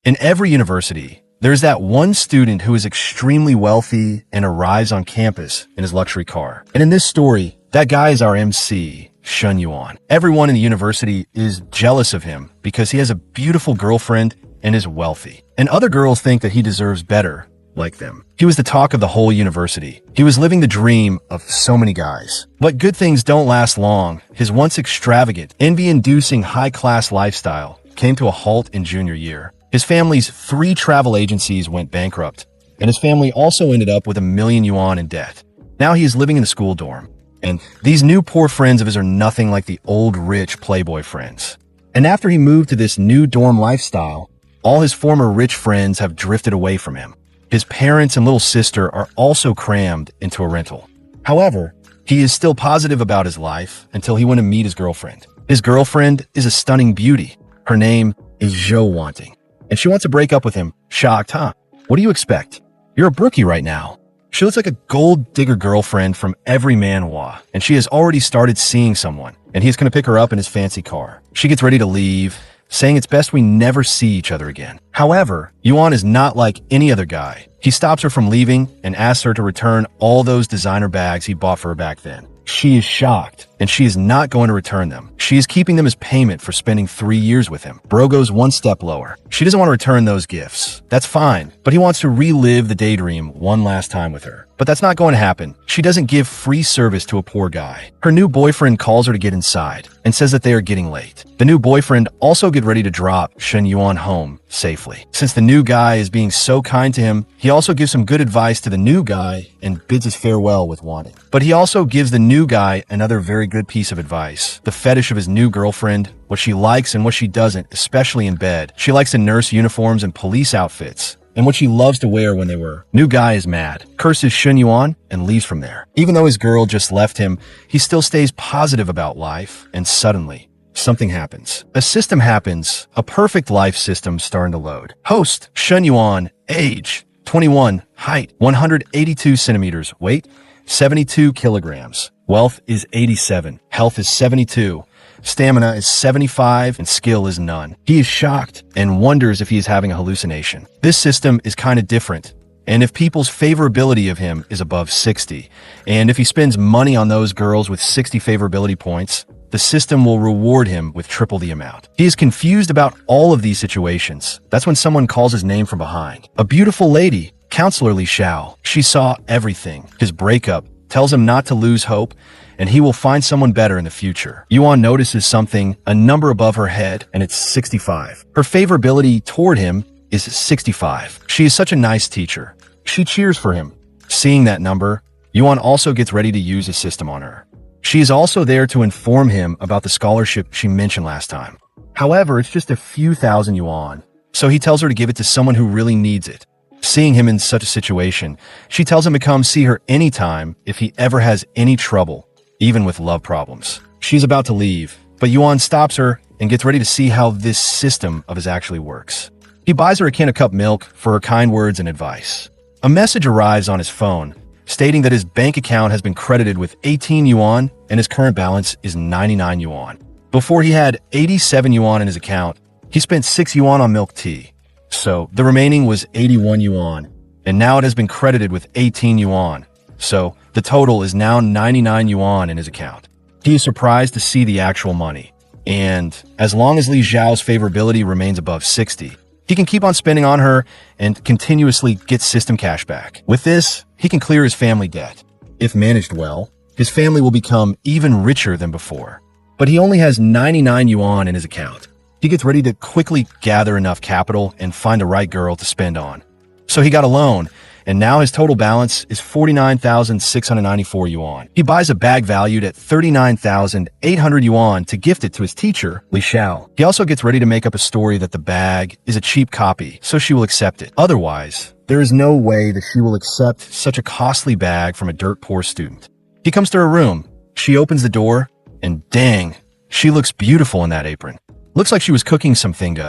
In every university, there's that one student who is extremely wealthy and arrives on campus in his luxury car. And in this story, that guy is our MC, Shun Yuan. Everyone in the university is jealous of him because he has a beautiful girlfriend and is wealthy. And other girls think that he deserves better like them. He was the talk of the whole university. He was living the dream of so many guys. But good things don't last long. His once extravagant, envy-inducing high-class lifestyle came to a halt in junior year. His family's 3 travel agencies went bankrupt, and his family also ended up with $1 million yuan in debt. Now he is living in the school dorm, and these new poor friends of his are nothing like the old rich playboy friends. And after he moved to this new dorm lifestyle, all his former rich friends have drifted away from him. His parents and little sister are also crammed into a rental. However, he is still positive about his life until he went to meet his girlfriend. His girlfriend is a stunning beauty. Her name is Zhou Wanting, and she wants to break up with him. Shocked, huh? What do you expect? You're a brookie right now. She looks like a gold digger girlfriend from every Manhua, and she has already started seeing someone, and he's going to pick her up in his fancy car. She gets ready to leave, saying it's best we never see each other again. However, Yuan is not like any other guy. He stops her from leaving and asks her to return all those designer bags he bought for her back then. She is shocked, and she is not going to return them. She is keeping them as payment for spending 3 years with him. Bro goes one step lower. She doesn't want to return those gifts. That's fine, but he wants to relive the daydream one last time with her. But that's not going to happen. She doesn't give free service to a poor guy. Her new boyfriend calls her to get inside and says that they are getting late. The new boyfriend also get ready to drop Shen Yuan home safely. Since the new guy is being so kind to him, he also gives some good advice to the new guy and bids his farewell with wanting. But he also gives the new guy another very good piece of advice. The fetish of his new girlfriend, what she likes and what she doesn't, especially in bed. She likes the nurse uniforms and police outfits, and what she loves to wear when they were. New guy is mad, curses Shun Yuan, and leaves from there. Even though his girl just left him, he still stays positive about life, and suddenly, something happens. A system happens, a perfect life system starting to load. Host, Shun Yuan, age, 21, height, 182 centimeters, weight, 72 kilograms. Wealth is 87, health is 72. Stamina is 75 and skill is none. He is shocked and wonders if he is having a hallucination. This system is kind of different, and if people's favorability of him is above 60, and if he spends money on those girls with 60 favorability points, the system will reward him with triple the amount. He is confused about all of these situations. That's when someone calls his name from behind. A beautiful lady, Counselor Li Xiao. She saw everything. His breakup, tells him not to lose hope, and he will find someone better in the future. Yuan notices something, a number above her head, and it's 65. Her favorability toward him is 65. She is such a nice teacher. She cheers for him. Seeing that number, Yuan also gets ready to use a system on her. She is also there to inform him about the scholarship she mentioned last time. However, it's just a few thousand yuan, so he tells her to give it to someone who really needs it. Seeing him in such a situation, she tells him to come see her anytime if he ever has any trouble, even with love problems. She's about to leave, but Yuan stops her and gets ready to see how this system of his actually works. He buys her a can of cup milk for her kind words and advice. A message arrives on his phone, stating that his bank account has been credited with 18 yuan and his current balance is 99 yuan. Before he had 87 yuan in his account, he spent 6 yuan on milk tea. So the remaining was 81 yuan, and now it has been credited with 18 yuan. So the total is now 99 yuan in his account. He is surprised to see the actual money, and as long as Li Xiao's favorability remains above 60, he can keep on spending on her and continuously get system cash back. With this, he can clear his family debt. If managed well, his family will become even richer than before. But he only has 99 yuan in his account. He gets ready to quickly gather enough capital and find the right girl to spend on. So he got a loan, and now his total balance is 49,694 yuan. He buys a bag valued at 39,800 yuan to gift it to his teacher, Li Xiao. He also gets ready to make up a story that the bag is a cheap copy, so she will accept it. Otherwise, there is no way that she will accept such a costly bag from a dirt-poor student. He comes to her room. She opens the door, and dang, she looks beautiful in that apron. Looks like she was cooking something,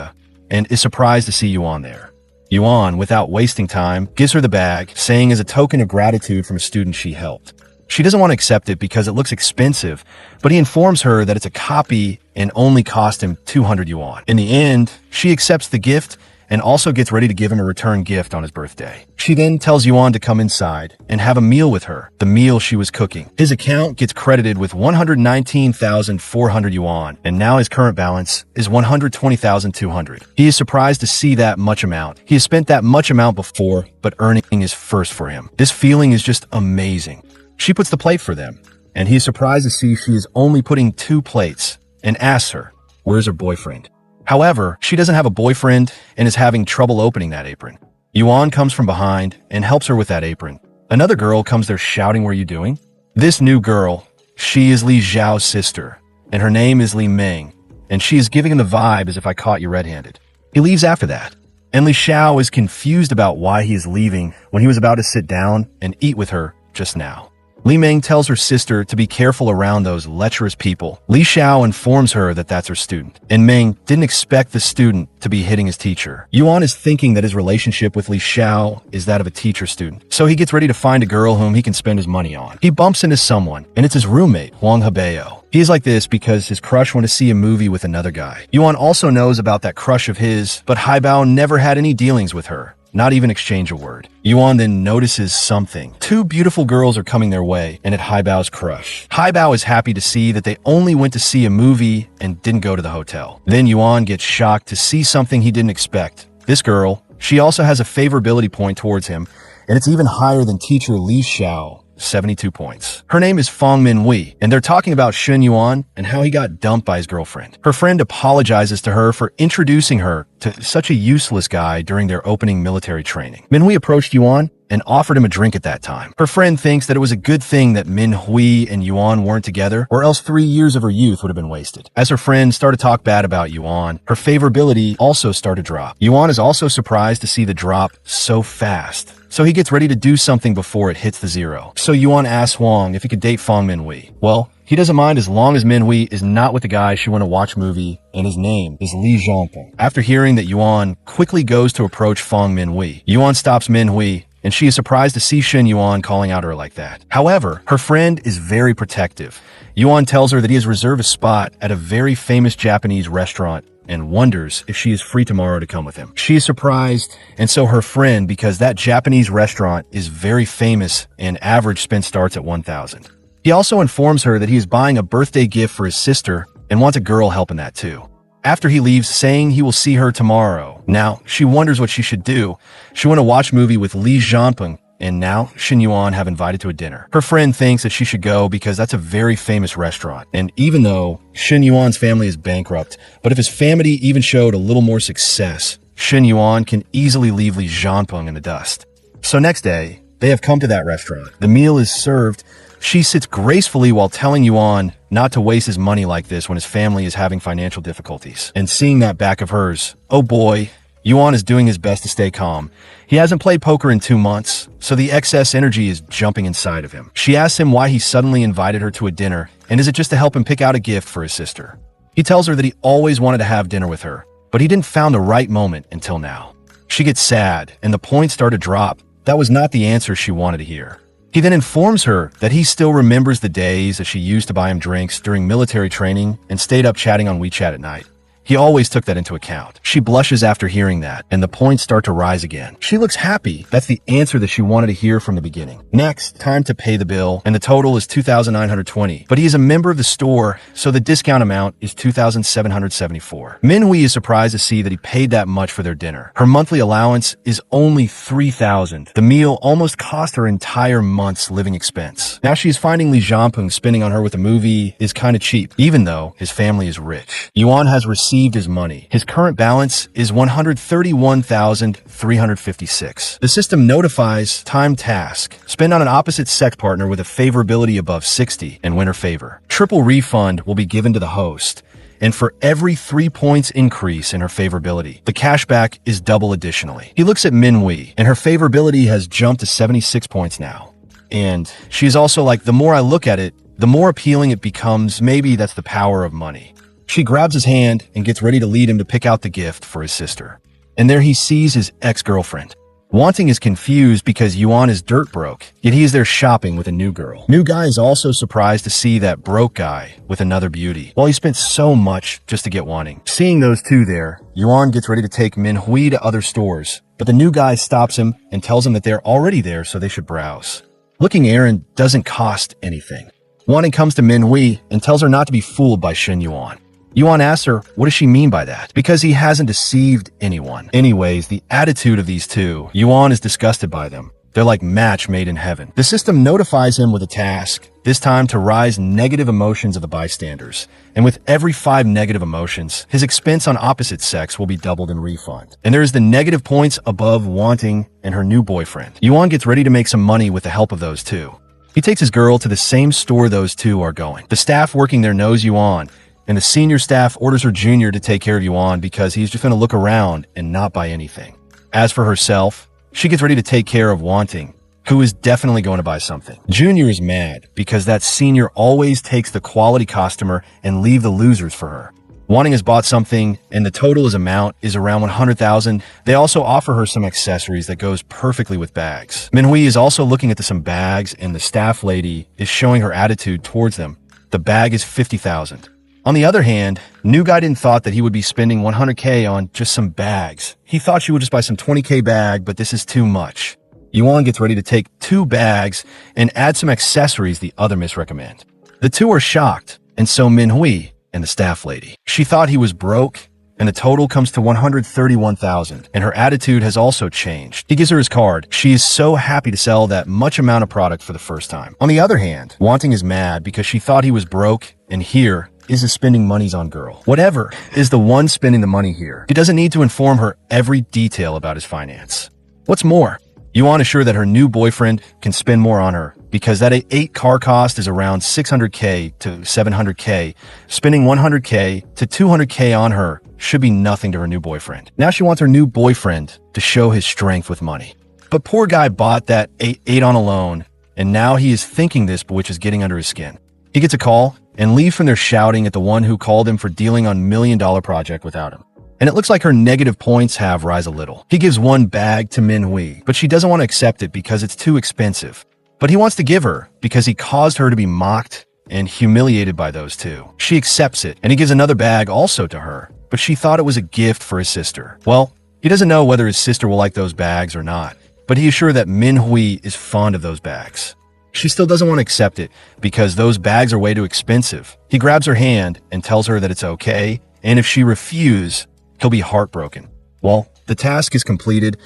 and is surprised to see Yuan there. Yuan, without wasting time, gives her the bag, saying as a token of gratitude from a student she helped. She doesn't want to accept it because it looks expensive, but he informs her that it's a copy and only cost him 200 yuan. In the end, she accepts the gift and also gets ready to give him a return gift on his birthday. She then tells Yuan to come inside and have a meal with her, the meal she was cooking. His account gets credited with 119,400 yuan, and now his current balance is 120,200. He is surprised to see that much amount. He has spent that much amount before, but earning is first for him. This feeling is just amazing. She puts the plate for them, and he is surprised to see she is only putting 2 plates and asks her, where's her boyfriend? However, she doesn't have a boyfriend and is having trouble opening that apron. Yuan comes from behind and helps her with that apron. Another girl comes there shouting, what are you doing? This new girl, she is Li Zhao's sister, and her name is Li Ming, and she is giving him the vibe as if I caught you red-handed. He leaves after that, and Li Zhao is confused about why he is leaving when he was about to sit down and eat with her just now. Li Ming tells her sister to be careful around those lecherous people. Li Xiao informs her that that's her student, and Ming didn't expect the student to be hitting his teacher. Yuan is thinking that his relationship with Li Xiao is that of a teacher-student, so he gets ready to find a girl whom he can spend his money on. He bumps into someone, and it's his roommate, Huang Hebeo. He is like this because his crush went to see a movie with another guy. Yuan also knows about that crush of his, but Haibao never had any dealings with her. Not even exchange a word. Yuan then notices something. 2 beautiful girls are coming their way, and at Haibao's crush. Haibao is happy to see that they only went to see a movie and didn't go to the hotel. Then Yuan gets shocked to see something he didn't expect. This girl, she also has a favorability point towards him, and it's even higher than teacher Li Xiao. 72 points. Her name is Fang Minhui, and they're talking about Shun Yuan and how he got dumped by his girlfriend. Her friend apologizes to her for introducing her to such a useless guy during their opening military training. Minhui approached Yuan and offered him a drink at that time. Her friend thinks that it was a good thing that Minhui and Yuan weren't together, or else 3 years of her youth would have been wasted. As her friend started to talk bad about Yuan, her favorability also started to drop. Yuan is also surprised to see the drop so fast, so he gets ready to do something before it hits the 0. So Yuan asks Huang if he could date Fang Minhui. Well, he doesn't mind as long as Minhui is not with the guy she went to watch movie, and his name is Li Zhangpeng. After hearing that Yuan quickly goes to approach Fang Minhui, Yuan stops Minhui, and she is surprised to see Shen Yuan calling out her like that. However, her friend is very protective. Yuan tells her that he has reserved a spot at a very famous Japanese restaurant and wonders if she is free tomorrow to come with him. She is surprised, and so her friend, because that Japanese restaurant is very famous and average spend starts at 1,000. He also informs her that he is buying a birthday gift for his sister and wants a girl help in that too. After he leaves, saying he will see her tomorrow. Now, she wonders what she should do. She went to watch a movie with Li Zhangpeng, and now Shen Yuan have invited to a dinner. Her friend thinks that she should go because that's a very famous restaurant. And even though Shen Yuan's family is bankrupt, but if his family even showed a little more success, Shen Yuan can easily leave Li Zhangpeng in the dust. So next day, they have come to that restaurant. The meal is served. She sits gracefully while telling Yuan not to waste his money like this when his family is having financial difficulties. And seeing that back of hers, oh boy, Yuan is doing his best to stay calm. He hasn't played poker in 2 months, so the excess energy is jumping inside of him. She asks him why he suddenly invited her to a dinner, and is it just to help him pick out a gift for his sister? He tells her that he always wanted to have dinner with her, but he didn't found the right moment until now. She gets sad, and the points start to drop. That was not the answer she wanted to hear. He then informs her that he still remembers the days that she used to buy him drinks during military training and stayed up chatting on WeChat at night. He always took that into account. She blushes after hearing that, and the points start to rise again. She looks happy. That's the answer that she wanted to hear from the beginning. Next, time to pay the bill, and the total is 2,920. But he is a member of the store, so the discount amount is 2,774. Minhui is surprised to see that he paid that much for their dinner. Her monthly allowance is only 3,000. The meal almost cost her entire month's living expense. Now she is finding Li Zhangpeng spending on her with a movie is kind of cheap, even though his family is rich. Yuan has received his money. His current balance is 131,356. The system notifies time task. Spend on an opposite sex partner with a favorability above 60 and win her favor. Triple refund will be given to the host. And for every 3 points increase in her favorability, the cashback is double additionally. He looks at Minhui, and her favorability has jumped to 76 points now. And she's also like, the more I look at it, the more appealing it becomes. Maybe that's the power of money. She grabs his hand and gets ready to lead him to pick out the gift for his sister. And there he sees his ex-girlfriend. Wanting is confused because Yuan is dirt broke, yet he is there shopping with a new girl. New guy is also surprised to see that broke guy with another beauty, while he spent so much just to get Wanting. Seeing those two there, Yuan gets ready to take Manhua to other stores, but the new guy stops him and tells him that they're already there so they should browse. Looking errand doesn't cost anything. Wanting comes to Manhua and tells her not to be fooled by Shen Yuan. Yuan asks her, what does she mean by that? Because he hasn't deceived anyone. Anyways, the attitude of these two, Yuan is disgusted by them. They're like match made in heaven. The system notifies him with a task, this time to rise negative emotions of the bystanders. And with every 5 negative emotions, his expense on opposite sex will be doubled in refund. And there is the negative points above Wanting and her new boyfriend. Yuan gets ready to make some money with the help of those two. He takes his girl to the same store those two are going. The staff working there knows Yuan, and the senior staff orders her junior to take care of Yuan because he's just going to look around and not buy anything. As for herself, she gets ready to take care of Wanting, who is definitely going to buy something. Junior is mad because that senior always takes the quality customer and leave the losers for her. Wanting has bought something, and the total amount is around 100,000. They also offer her some accessories that goes perfectly with bags. Manhua is also looking at some bags, and the staff lady is showing her attitude towards them. The bag is 50,000. On the other hand, new guy didn't thought that he would be spending 100K on just some bags. He thought she would just buy some 20K bag, but this is too much. Yuan gets ready to take 2 bags and add some accessories the other miss recommend. The two are shocked, and so Manhua and the staff lady. She thought he was broke, and the total comes to 131,000, and her attitude has also changed. He gives her his card. She is so happy to sell that much amount of product for the first time. On the other hand, Wanting is mad because she thought he was broke, and here is the spending monies on girl. Whatever is the one spending the money here. He doesn't need to inform her every detail about his finance. What's more, Yuan is sure that her new boyfriend can spend more on her because that 8 car cost is around 600K to 700K. Spending 100K to 200K on her should be nothing to her new boyfriend. Now she wants her new boyfriend to show his strength with money. But poor guy bought that 8 on a loan, and now he is thinking this, which is getting under his skin. He gets a call and leaves from there shouting at the one who called him for dealing on $1 million project without him. And it looks like her negative points have rise a little. He gives 1 bag to Manhua, but she doesn't want to accept it because it's too expensive. But he wants to give her because he caused her to be mocked and humiliated by those two. She accepts it, and he gives another bag also to her, but she thought it was a gift for his sister. Well, he doesn't know whether his sister will like those bags or not, but he is sure that Manhua is fond of those bags. She still doesn't want to accept it because those bags are way too expensive. He grabs her hand and tells her that it's okay, and if she refuses, he'll be heartbroken. Well, the task is completed,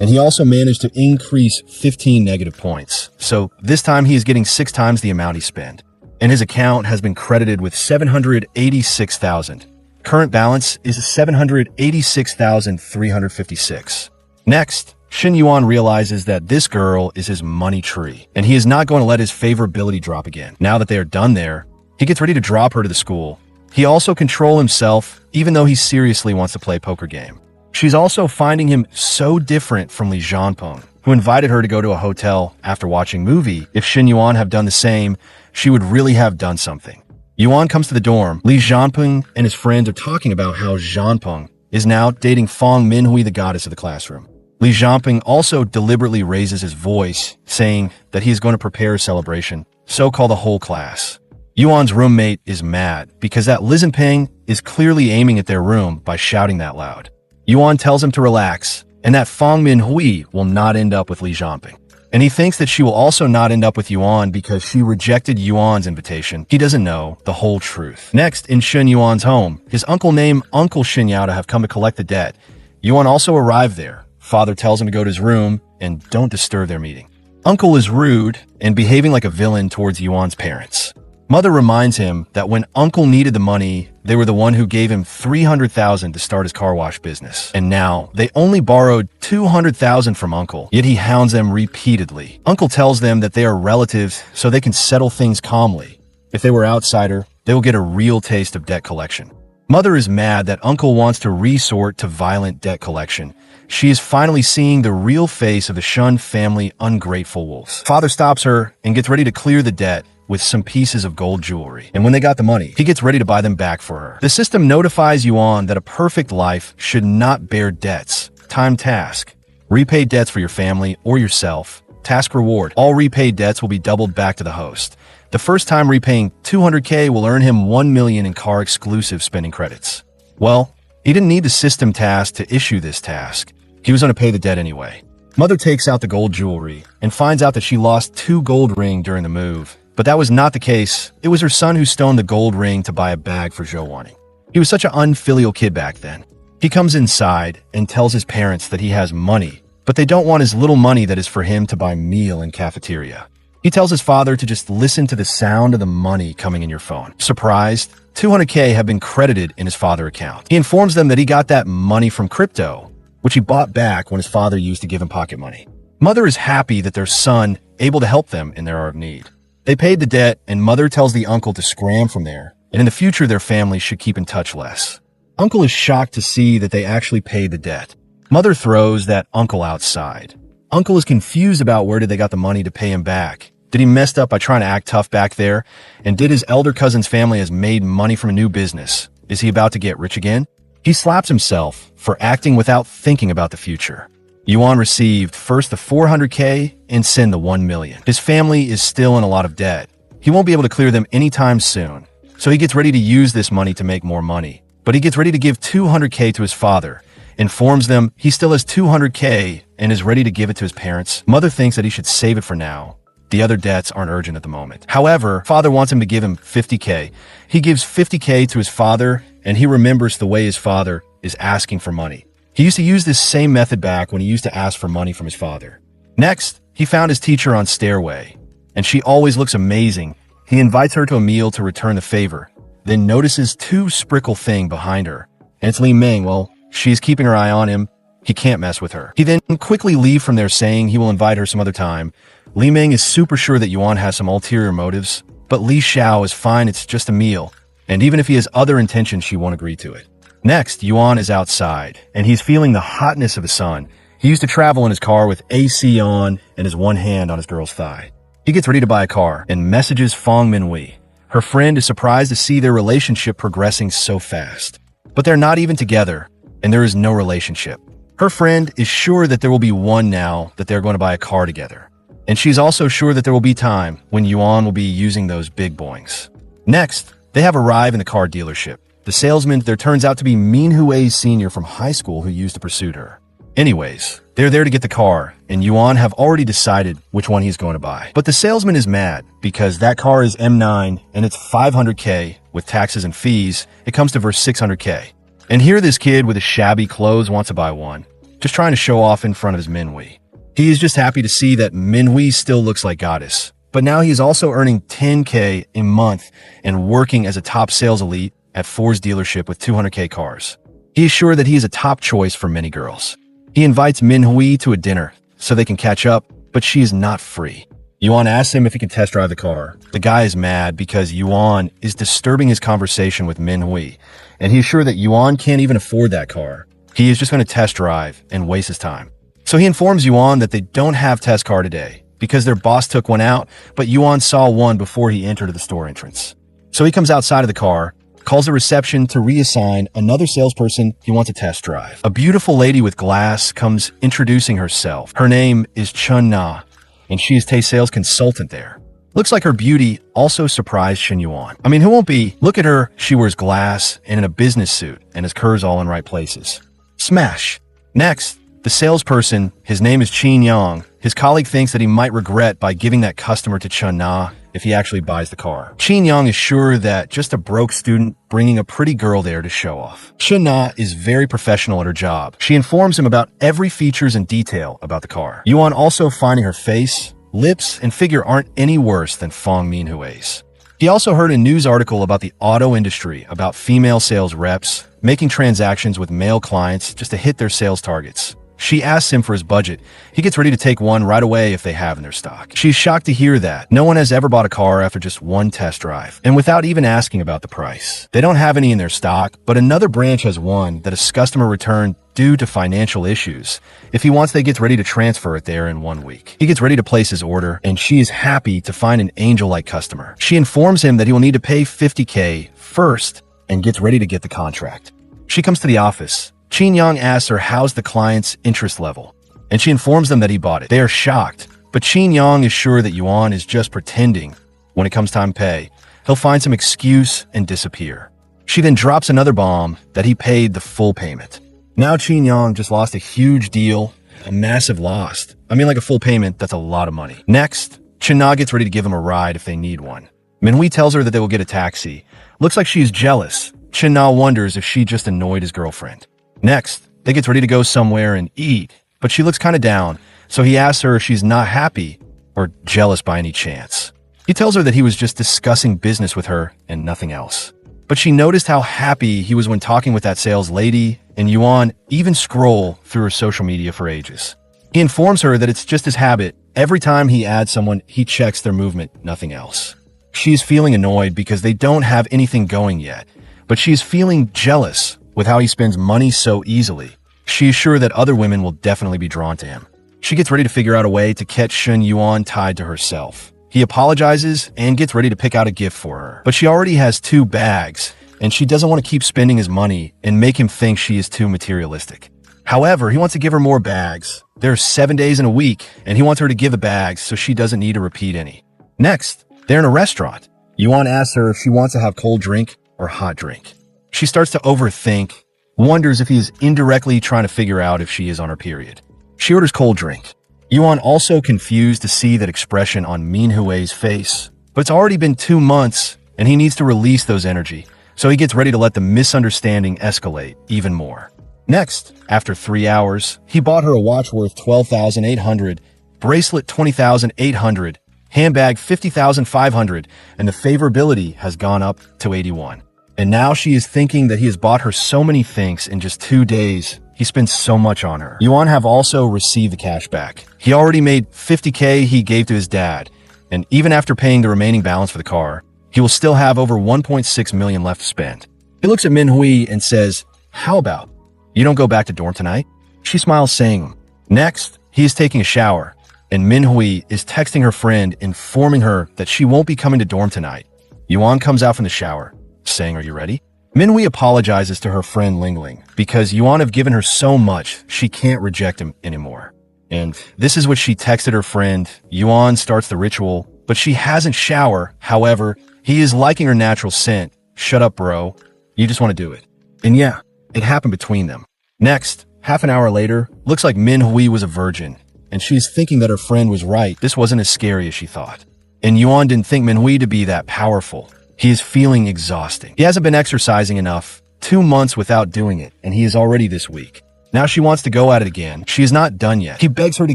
and he also managed to increase 15 negative points. So this time he is getting 6 times the amount he spent, and his account has been credited with 786,000. Current balance is 786,356. Next, Shen Yuan realizes that this girl is his money tree, and he is not going to let his favorability drop again. Now that they are done there, he gets ready to drop her to the school. He also controls himself, even though he seriously wants to play a poker game. She's also finding him so different from Li Zhanpeng, who invited her to go to a hotel after watching movie. If Shen Yuan have done the same, she would really have done something. Yuan comes to the dorm. Li Zhanpeng and his friends are talking about how Zhanpeng is now dating Fang Manhua, the goddess of the classroom. Li Zhanpeng also deliberately raises his voice, saying that he is going to prepare a celebration, so call the whole class. Yuan's roommate is mad because that Li Zhanpeng is clearly aiming at their room by shouting that loud. Yuan tells him to relax, and that Fang Manhua will not end up with Li Zhanpeng. And he thinks that she will also not end up with Yuan because she rejected Yuan's invitation. He doesn't know the whole truth. Next, in Shen Yuan's home, his uncle named Uncle Shen Yao have come to collect the debt. Yuan also arrived there. Father tells him to go to his room and don't disturb their meeting. Uncle is rude and behaving like a villain towards Yuan's parents. Mother reminds him that when Uncle needed the money, they were the one who gave him 300,000 to start his car wash business. And now, they only borrowed 200,000 from Uncle, yet he hounds them repeatedly. Uncle tells them that they are relatives so they can settle things calmly. If they were outsider, they will get a real taste of debt collection. Mother is mad that Uncle wants to resort to violent debt collection. She is finally seeing the real face of the Shun family ungrateful wolves. Father stops her and gets ready to clear the debt with some pieces of gold jewelry. And when they got the money, he gets ready to buy them back for her. The system notifies Yuan that a perfect life should not bear debts. Time task. Repay debts for your family or yourself. Task reward. All repaid debts will be doubled back to the host. The first time repaying 200K will earn him 1 million in car exclusive spending credits. Well, he didn't need the system task to issue this task. He was going to pay the debt anyway. Mother takes out the gold jewelry and finds out that she lost 2 gold rings during the move. But that was not the case. It was her son who stoned the gold ring to buy a bag for Zhou Wanting. He was such an unfilial kid back then. He comes inside and tells his parents that he has money, but they don't want his little money that is for him to buy meal in cafeteria. He tells his father to just listen to the sound of the money coming in your phone. Surprised, 200K have been credited in his father account. He informs them that he got that money from crypto, which he bought back when his father used to give him pocket money. Mother is happy that their son able to help them in their hour of need. They paid the debt, and Mother tells the uncle to scram from there, and in the future their family should keep in touch less. Uncle is shocked to see that they actually paid the debt. Mother throws that uncle outside. Uncle is confused about where did they got the money to pay him back. Did he messed up by trying to act tough back there? And did his elder cousin's family has made money from a new business? Is he about to get rich again? He slaps himself for acting without thinking about the future. Yuan received first the 400K and Sin the 1 million. His family is still in a lot of debt. He won't be able to clear them anytime soon. So he gets ready to use this money to make more money. But he gets ready to give 200K to his father, informs them he still has 200K and is ready to give it to his parents. Mother thinks that he should save it for now. The other debts aren't urgent at the moment. However, father wants him to give him 50K. He gives 50K to his father, and he remembers the way his father is asking for money. He used to use this same method back when he used to ask for money from his father. Next, he found his teacher on stairway, and she always looks amazing. He invites her to a meal to return the favor, then notices 2 sprinkle thing behind her. And it's Li Ming. Well, she's keeping her eye on him. He can't mess with her. He then quickly leaves from there saying he will invite her some other time. Li Ming is super sure that Yuan has some ulterior motives, but Li Xiao is fine, it's just a meal, and even if he has other intentions, she won't agree to it. Next, Yuan is outside, and he's feeling the hotness of the sun. He used to travel in his car with AC on and his one hand on his girl's thigh. He gets ready to buy a car and messages Fong Minhui. Her friend is surprised to see their relationship progressing so fast. But they're not even together, and there is no relationship. Her friend is sure that there will be one now that they're going to buy a car together. And she's also sure that there will be time when Yuan will be using those big boings. Next, they have arrived in the car dealership. The salesman there turns out to be Minhui's senior from high school who used to pursue her. Anyways, they're there to get the car, and Yuan have already decided which one he's going to buy. But the salesman is mad because that car is M9 and it's 500K with taxes and fees. It comes to verse 600K. And here this kid with his shabby clothes wants to buy one, just trying to show off in front of his Minhui. He is just happy to see that Minhui still looks like goddess. But now he is also earning 10K a month and working as a top sales elite at Ford's dealership with 200K cars. He is sure that he is a top choice for many girls. He invites Minhui to a dinner so they can catch up, but she is not free. Yuan asks him if he can test drive the car. The guy is mad because Yuan is disturbing his conversation with Minhui, and he is sure that Yuan can't even afford that car. He is just going to test drive and waste his time. So he informs Yuan that they don't have test car today because their boss took one out, but Yuan saw one before he entered the store entrance. So he comes outside of the car, calls the reception to reassign another salesperson he wants to test drive. A beautiful lady with glass comes introducing herself. Her name is Chun Na, and she is Tay's sales consultant there. Looks like her beauty also surprised Shen Yuan. I mean, who won't be? Look at her. She wears glass and in a business suit and has curves all in right places. Smash. Next, the salesperson, his name is Qin Yang. His colleague thinks that he might regret by giving that customer to Chun Na if he actually buys the car. Qin Yang is sure that just a broke student bringing a pretty girl there to show off. Chun Na is very professional at her job. She informs him about every features and detail about the car. Yuan also finding her face, lips, and figure aren't any worse than Fong Minhui's. He also heard a news article about the auto industry, about female sales reps making transactions with male clients just to hit their sales targets. She asks him for his budget. He gets ready to take one right away if they have in their stock. She's shocked to hear that. No one has ever bought a car after just one test drive, and without even asking about the price. They don't have any in their stock, but another branch has one that a customer returned due to financial issues. If he wants, they gets ready to transfer it there in 1 week. He gets ready to place his order, and she is happy to find an angel-like customer. She informs him that he will need to pay 50K first and gets ready to get the contract. She comes to the office. Qin Yang asks her how's the client's interest level. and she informs them that he bought it. They are shocked, but Qin Yang is sure that Yuan is just pretending. When it comes time to pay, he'll find some excuse and disappear. She then drops another bomb that he paid the full payment. Now Qin Yang just lost a huge deal, a massive loss. I mean, like a full payment, that's a lot of money. Next, Chen Na gets ready to give him a ride if they need one. Manhui tells her that they will get a taxi. Looks like she's jealous. Chen Na wonders if she just annoyed his girlfriend. Next, they get ready to go somewhere and eat, but she looks kind of down, so he asks her if she's not happy or jealous by any chance. He tells her that he was just discussing business with her and nothing else. But she noticed how happy he was when talking with that sales lady, and Yuan even scroll through her social media for ages. He informs her that it's just his habit. Every time he adds someone, he checks their movement, nothing else. She's feeling annoyed because they don't have anything going yet, but she's feeling jealous with how he spends money so easily. She's sure that other women will definitely be drawn to him. She gets ready to figure out a way to catch Shen Yuan tied to herself. He apologizes and gets ready to pick out a gift for her, but she already has 2 bags, and she doesn't want to keep spending his money and make him think she is too materialistic. However, he wants to give her more bags. There's 7 days in a week, and he wants her to give the bags so she doesn't need to repeat any. Next, they're in a restaurant. Yuan asks her if she wants to have cold drink or hot drink. She starts to overthink, wonders if he is indirectly trying to figure out if she is on her period. She orders cold drink. Yuan also confused to see that expression on Manhua's face, but it's already been 2 months, and he needs to release those energy, so he gets ready to let the misunderstanding escalate even more. Next, after 3 hours, he bought her a watch worth $12,800, bracelet $20,800, handbag $50,500, and the favorability has gone up to 81. And now she is thinking that he has bought her so many things in just 2 days. He spends so much on her. Yuan have also received the cash back. He already made $50K he gave to his dad, and even after paying the remaining balance for the car, he will still have over 1.6 million left to spend. He looks at Manhui and says, "How about you don't go back to dorm tonight?" She smiles, saying, next, he is taking a shower, and Manhui is texting her friend, informing her that she won't be coming to dorm tonight. Yuan comes out from the shower, saying, "Are you ready?" Manhui apologizes to her friend Ling Ling because Yuan have given her so much she can't reject him anymore. And this is what she texted her friend. Yuan starts the ritual, but she hasn't showered. However, he is liking her natural scent. "Shut up, bro. You just want to do it." And yeah, it happened between them. Next, half an hour later, looks like Manhui was a virgin, and she's thinking that her friend was right. This wasn't as scary as she thought. And Yuan didn't think Manhui to be that powerful. He is feeling exhausting. He hasn't been exercising enough. 2 months without doing it, and he is already this weak. Now she wants to go at it again. She is not done yet. He begs her to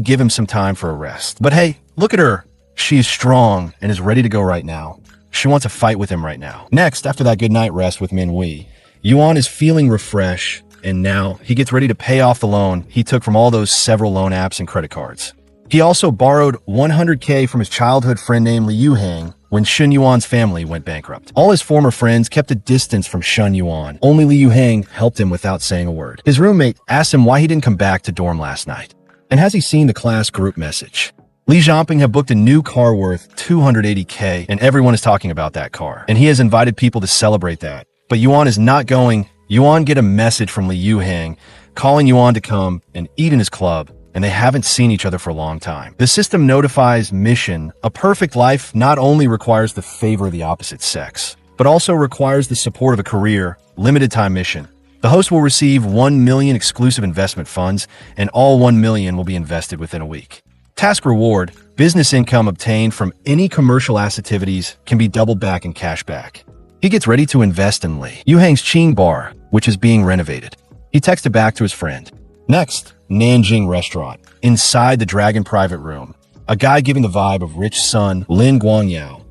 give him some time for a rest. But hey, look at her. She is strong and is ready to go right now. She wants to fight with him right now. Next, after that good night rest with Manhui, Yuan is feeling refreshed, and now he gets ready to pay off the loan he took from all those several loan apps and credit cards. He also borrowed 100K from his childhood friend named Liu Hang when Shen Yuan's family went bankrupt. All his former friends kept a distance from Shen Yuan. Only Liu Hang helped him without saying a word. His roommate asked him why he didn't come back to dorm last night, and has he seen the class group message. Li Jianping have booked a new car worth 280K, and everyone is talking about that car, and he has invited people to celebrate that. But Yuan is not going. Yuan get a message from Liu Hang calling Yuan to come and eat in his club, and they haven't seen each other for a long time. The system notifies mission. A perfect life not only requires the favor of the opposite sex, but also requires the support of a career, limited time mission. The host will receive 1 million exclusive investment funds, and all 1 million will be invested within a week. Task reward, business income obtained from any commercial activities can be doubled back in cash back. He gets ready to invest in Liu Hang's Qing bar, which is being renovated. He texted back to his friend. Next, Nanjing restaurant. Inside the Dragon private room, a guy giving the vibe of rich son, Lin Guangyao,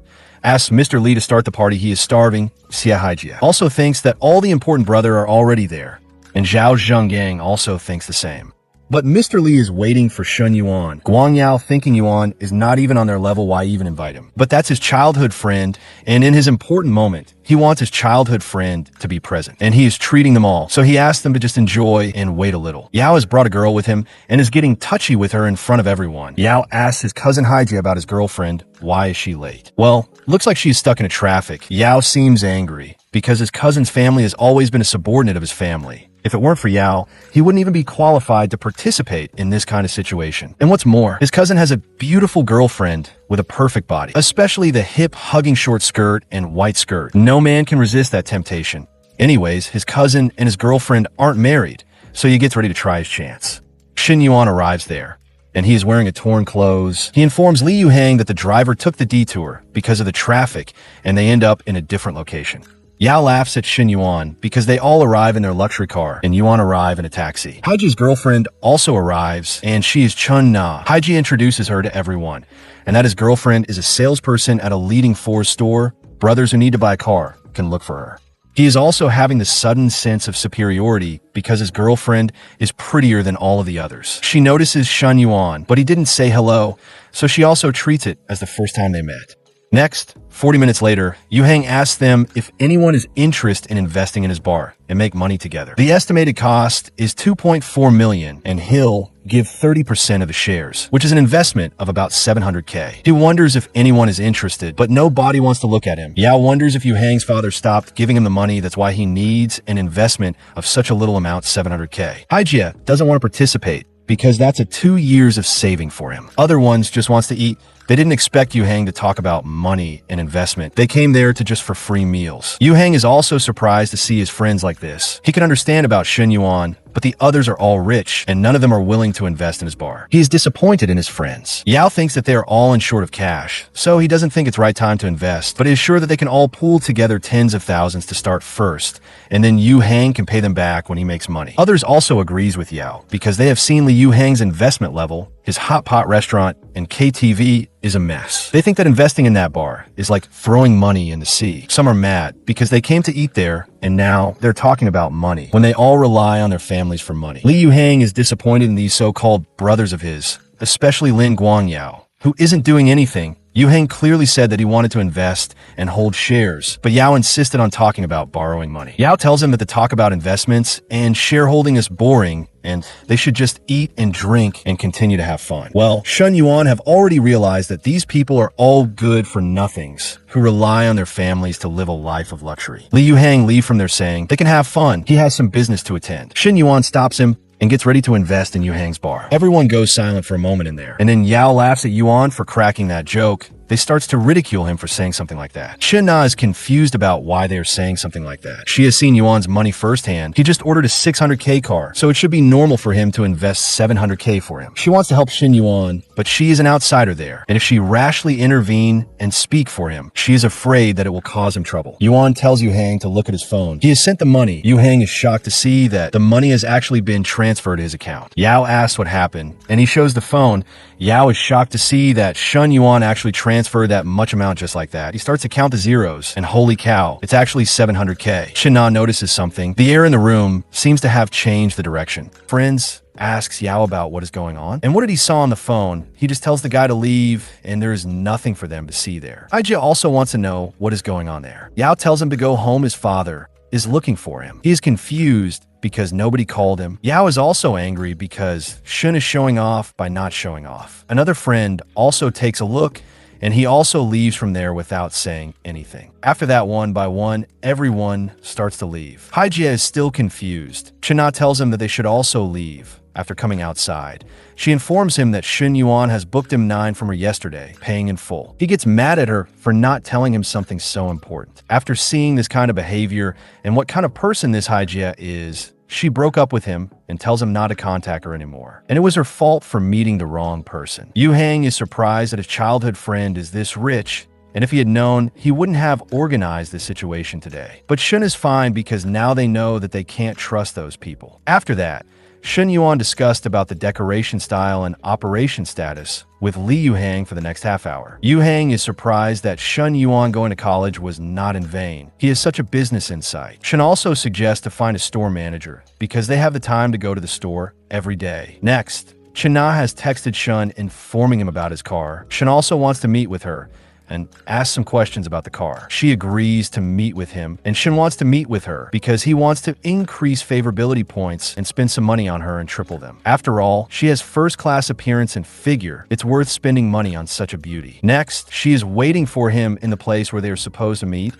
asks Mr. Li to start the party. He is starving. Xia Haijia also thinks that all the important brother are already there, and Zhao Zhenggang also thinks the same. But Mr. Li is waiting for Shen Yuan. Guangyao, thinking Yuan is not even on their level, why even invite him? But that's his childhood friend, and in his important moment, he wants his childhood friend to be present, and he is treating them all. So he asks them to just enjoy and wait a little. Yao has brought a girl with him and is getting touchy with her in front of everyone. Yao asks his cousin Haijia about his girlfriend. Why is she late? Well, looks like she's stuck in traffic. Yao seems angry because his cousin's family has always been a subordinate of his family. If it weren't for Yao, he wouldn't even be qualified to participate in this kind of situation. And what's more, his cousin has a beautiful girlfriend with a perfect body, especially the hip, hugging short skirt and white skirt. No man can resist that temptation. Anyways, his cousin and his girlfriend aren't married, so he gets ready to try his chance. Shin Yuan arrives there, and he is wearing a torn clothes. He informs Li Yuhang that the driver took the detour because of the traffic, and they end up in a different location. Yao laughs at Shin Yuan because they all arrive in their luxury car, and Yuan arrive in a taxi. Haiji's girlfriend also arrives, and she is Chun Na. Haiji introduces her to everyone, and that his girlfriend is a salesperson at a leading Ford store. Brothers who need to buy a car can look for her. He is also having the sudden sense of superiority because his girlfriend is prettier than all of the others. She notices Shun Yuan, but he didn't say hello, so she also treats it as the first time they met. Next, 40 minutes later, Yuhang asks them if anyone is interested in investing in his bar and make money together. The estimated cost is 2.4 million, and he'll give 30% of the shares, which is an investment of about 700K. He wonders if anyone is interested, but nobody wants to look at him. Yao wonders if Yuhang's father stopped giving him the money. That's why he needs an investment of such a little amount, 700K. Haijia doesn't want to participate because that's a 2 years of saving for him. Other ones just wants to eat. They didn't expect Yuhang to talk about money and investment. They came there to just for free meals. Yuhang is also surprised to see his friends like this. He can understand about Shin Yuan, but the others are all rich, and none of them are willing to invest in his bar. He is disappointed in his friends. Yao thinks that they are all in short of cash, so he doesn't think it's right time to invest, but is sure that they can all pool together tens of thousands to start first, and then Yuhang can pay them back when he makes money. Others also agrees with Yao, because they have seen Li Yuhang's investment level. His hot pot restaurant and KTV is a mess. They think that investing in that bar is like throwing money in the sea. Some are mad because they came to eat there, and now they're talking about money when they all rely on their families for money. Li Yuhang is disappointed in these so-called brothers of his, especially Lin Guangyao, who isn't doing anything. Yuhang clearly said that he wanted to invest and hold shares, but Yao insisted on talking about borrowing money. Yao tells him that the talk about investments and shareholding is boring, and they should just eat and drink and continue to have fun. Well, Shun Yuan have already realized that these people are all good for nothings who rely on their families to live a life of luxury. Li Yuhang leave from there saying they can have fun. He has some business to attend. Shin Yuan stops him and gets ready to invest in Yuhang's bar. Everyone goes silent for a moment in there, and then Yao laughs at Yuan for cracking that joke. They starts to ridicule him for saying something like that. Shin Na is confused about why they are saying something like that. She has seen Yuan's money firsthand. He just ordered a 600K car, so it should be normal for him to invest 700K for him. She wants to help Shin Yuan, but she is an outsider there, and if she rashly intervene and speak for him, she is afraid that it will cause him trouble. Yuan tells Yuhang to look at his phone. He has sent the money. Yuhang is shocked to see that the money has actually been transferred to his account. Yao asks what happened, and he shows the phone. Yao is shocked to see that Shun Yuan actually transferred that much amount just like that. He starts to count the zeros, and holy cow, it's actually 700K. Shin Na notices something. The air in the room seems to have changed the direction. Friends asks Yao about what is going on, and what did he saw on the phone? He just tells the guy to leave, and there is nothing for them to see there. Aijia also wants to know what is going on there. Yao tells him to go home. His father is looking for him. He is confused because nobody called him. Yao is also angry because Shun is showing off by not showing off. Another friend also takes a look, and he also leaves from there without saying anything. After that, one by one, everyone starts to leave. Haijia is still confused. China tells him that they should also leave. After coming outside, she informs him that Shin Yuan has booked him 9 from her yesterday, paying in full. He gets mad at her for not telling him something so important. After seeing this kind of behavior and what kind of person this Haijia is, she broke up with him and tells him not to contact her anymore. And it was her fault for meeting the wrong person. Yuhang is surprised that his childhood friend is this rich, and if he had known, he wouldn't have organized this situation today. But Shun is fine because now they know that they can't trust those people. After that, Shun Yuan discussed about the decoration style and operation status with Li Yuhang for the next half hour. Yuhang is surprised that Shun Yuan going to college was not in vain. He has such a business insight. Shun also suggests to find a store manager because they have the time to go to the store every day. Next, China has texted Shun informing him about his car. Shun also wants to meet with her, and asks some questions about the car. She agrees to meet with him, and Shin wants to meet with her because he wants to increase favorability points and spend some money on her and triple them. After all, she has first-class appearance and figure. It's worth spending money on such a beauty. Next, she is waiting for him in the place where they are supposed to meet,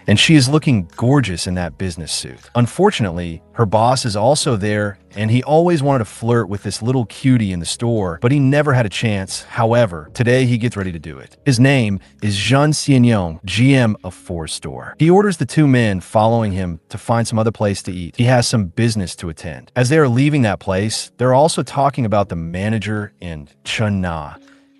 and she is looking gorgeous in that business suit. Unfortunately, her boss is also there, and he always wanted to flirt with this little cutie in the store, but he never had a chance. However, today he gets ready to do it. His name is Jean Xianyong, GM of Ford's store. He orders the two men following him to find some other place to eat. He has some business to attend. As they are leaving that place, they're also talking about the manager and Chun Na.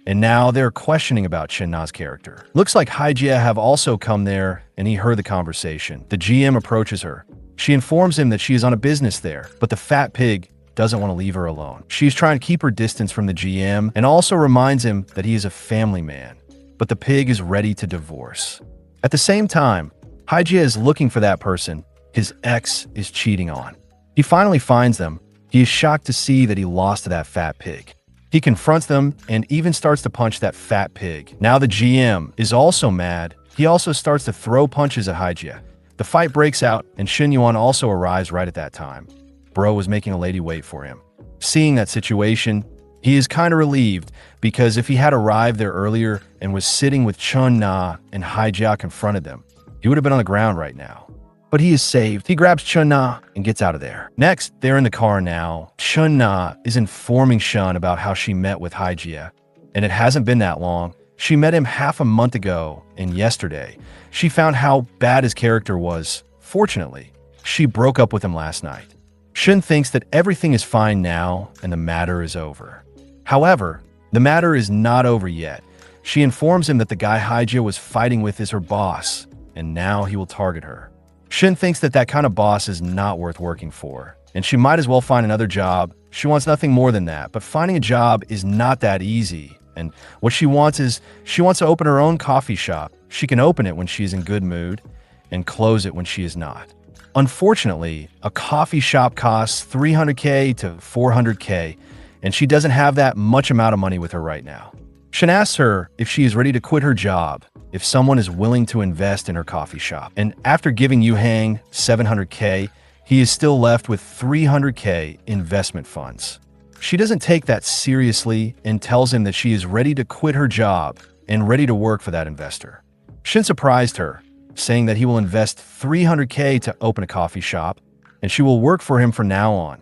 And now they're questioning about Chen Na's character. Looks like Haijia have also come there, and he heard the conversation. The GM approaches her. She informs him that she is on a business there, but the fat pig doesn't want to leave her alone. She's trying to keep her distance from the GM and also reminds him that he is a family man, but the pig is ready to divorce. At the same time, Haijia is looking for that person his ex is cheating on. He finally finds them. He is shocked to see that he lost to that fat pig. He confronts them and even starts to punch that fat pig. Now the GM is also mad. He also starts to throw punches at Haijia. The fight breaks out, and Shin Yuan also arrives right at that time. Bro was making a lady wait for him. Seeing that situation, he is kind of relieved, because if he had arrived there earlier and was sitting with Chun Na and Haijia confronted them, he would have been on the ground right now. But he is saved. He grabs Chun Na and gets out of there. Next, they're in the car now. Chun Na is informing Shun about how she met with Haijia, and it hasn't been that long. She met him half a month ago, and yesterday, she found how bad his character was. Fortunately, she broke up with him last night. Shun thinks that everything is fine now, and the matter is over. However, the matter is not over yet. She informs him that the guy Haijia was fighting with is her boss, and now he will target her. Shin thinks that that kind of boss is not worth working for, and she might as well find another job. She wants nothing more than that, but finding a job is not that easy, and what she wants is, she wants to open her own coffee shop. She can open it when she's in good mood, and close it when she is not. Unfortunately, a coffee shop costs $300K to $400K, and she doesn't have that much amount of money with her right now. Shin asks her if she is ready to quit her job, if someone is willing to invest in her coffee shop. And after giving Yu Hang $700K, he is still left with $300K investment funds. She doesn't take that seriously and tells him that she is ready to quit her job and ready to work for that investor. Shin surprised her, saying that he will invest $300K to open a coffee shop, and she will work for him from now on.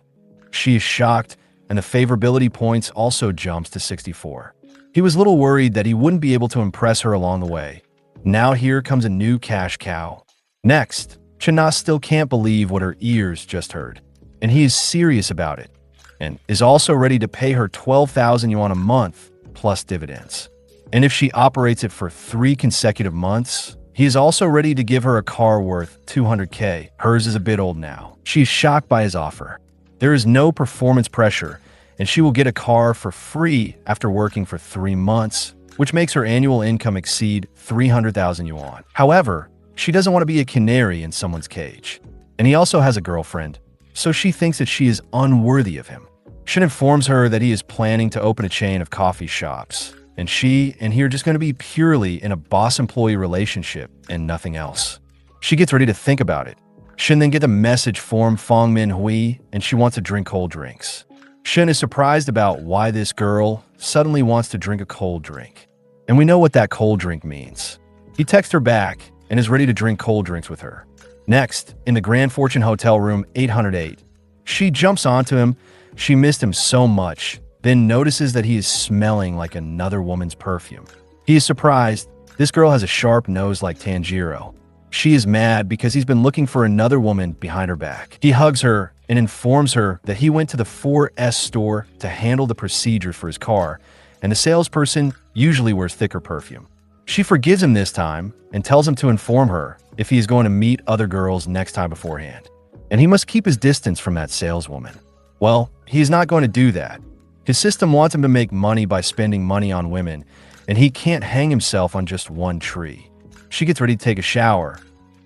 She is shocked, and the favorability points also jumps to 64. He was a little worried that he wouldn't be able to impress her along the way. Now here comes a new cash cow. Next, Chana still can't believe what her ears just heard, and he is serious about it, and is also ready to pay her 12,000 yuan a month, plus dividends. And if she operates it for 3 consecutive months, he is also ready to give her a car worth 200K. Hers is a bit old now. She is shocked by his offer. There is no performance pressure, and she will get a car for free after working for 3 months, which makes her annual income exceed 300,000 yuan. However, she doesn't want to be a canary in someone's cage. And he also has a girlfriend, so she thinks that she is unworthy of him. Shin informs her that he is planning to open a chain of coffee shops, and she and he are just going to be purely in a boss-employee relationship and nothing else. She gets ready to think about it. Shin then gets a message from Fong Min Hui, and she wants to drink cold drinks. Shin is surprised about why this girl suddenly wants to drink a cold drink. And we know what that cold drink means. He texts her back and is ready to drink cold drinks with her. Next, in the Grand Fortune Hotel room 808, she jumps onto him. She missed him so much, then notices that he is smelling like another woman's perfume. He is surprised. This girl has a sharp nose like Tanjiro. She is mad because he's been looking for another woman behind her back. He hugs her and informs her that he went to the 4S store to handle the procedure for his car, and the salesperson usually wears thicker perfume. She forgives him this time and tells him to inform her if he is going to meet other girls next time beforehand. And he must keep his distance from that saleswoman. Well, he's not going to do that. His system wants him to make money by spending money on women, and he can't hang himself on just one tree. She gets ready to take a shower,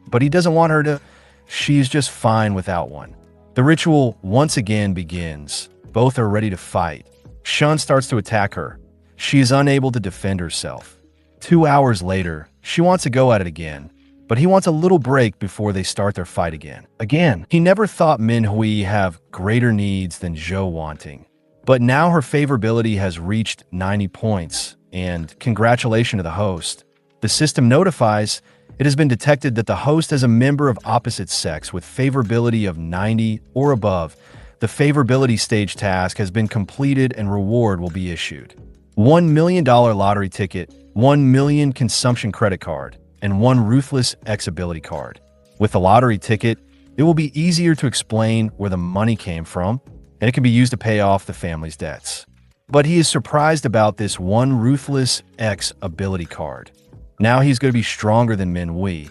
but he doesn't want her to. She's just fine without one. The ritual once again begins. Both are ready to fight. Shun starts to attack her. She is unable to defend herself. 2 hours later, she wants to go at it again, but he wants a little break before they start their fight again. He never thought Manhua have greater needs than Zhou wanting. But now her favorability has reached 90 points, and congratulations to the host. The system notifies it has been detected that the host is a member of opposite sex with favorability of 90 or above. The favorability stage task has been completed and reward will be issued. $1 million lottery ticket, 1 million consumption credit card, and 1 Ruthless X ability card. With the lottery ticket, it will be easier to explain where the money came from, and it can be used to pay off the family's debts. But he is surprised about this 1 Ruthless X ability card. Now he's going to be stronger than Manhua,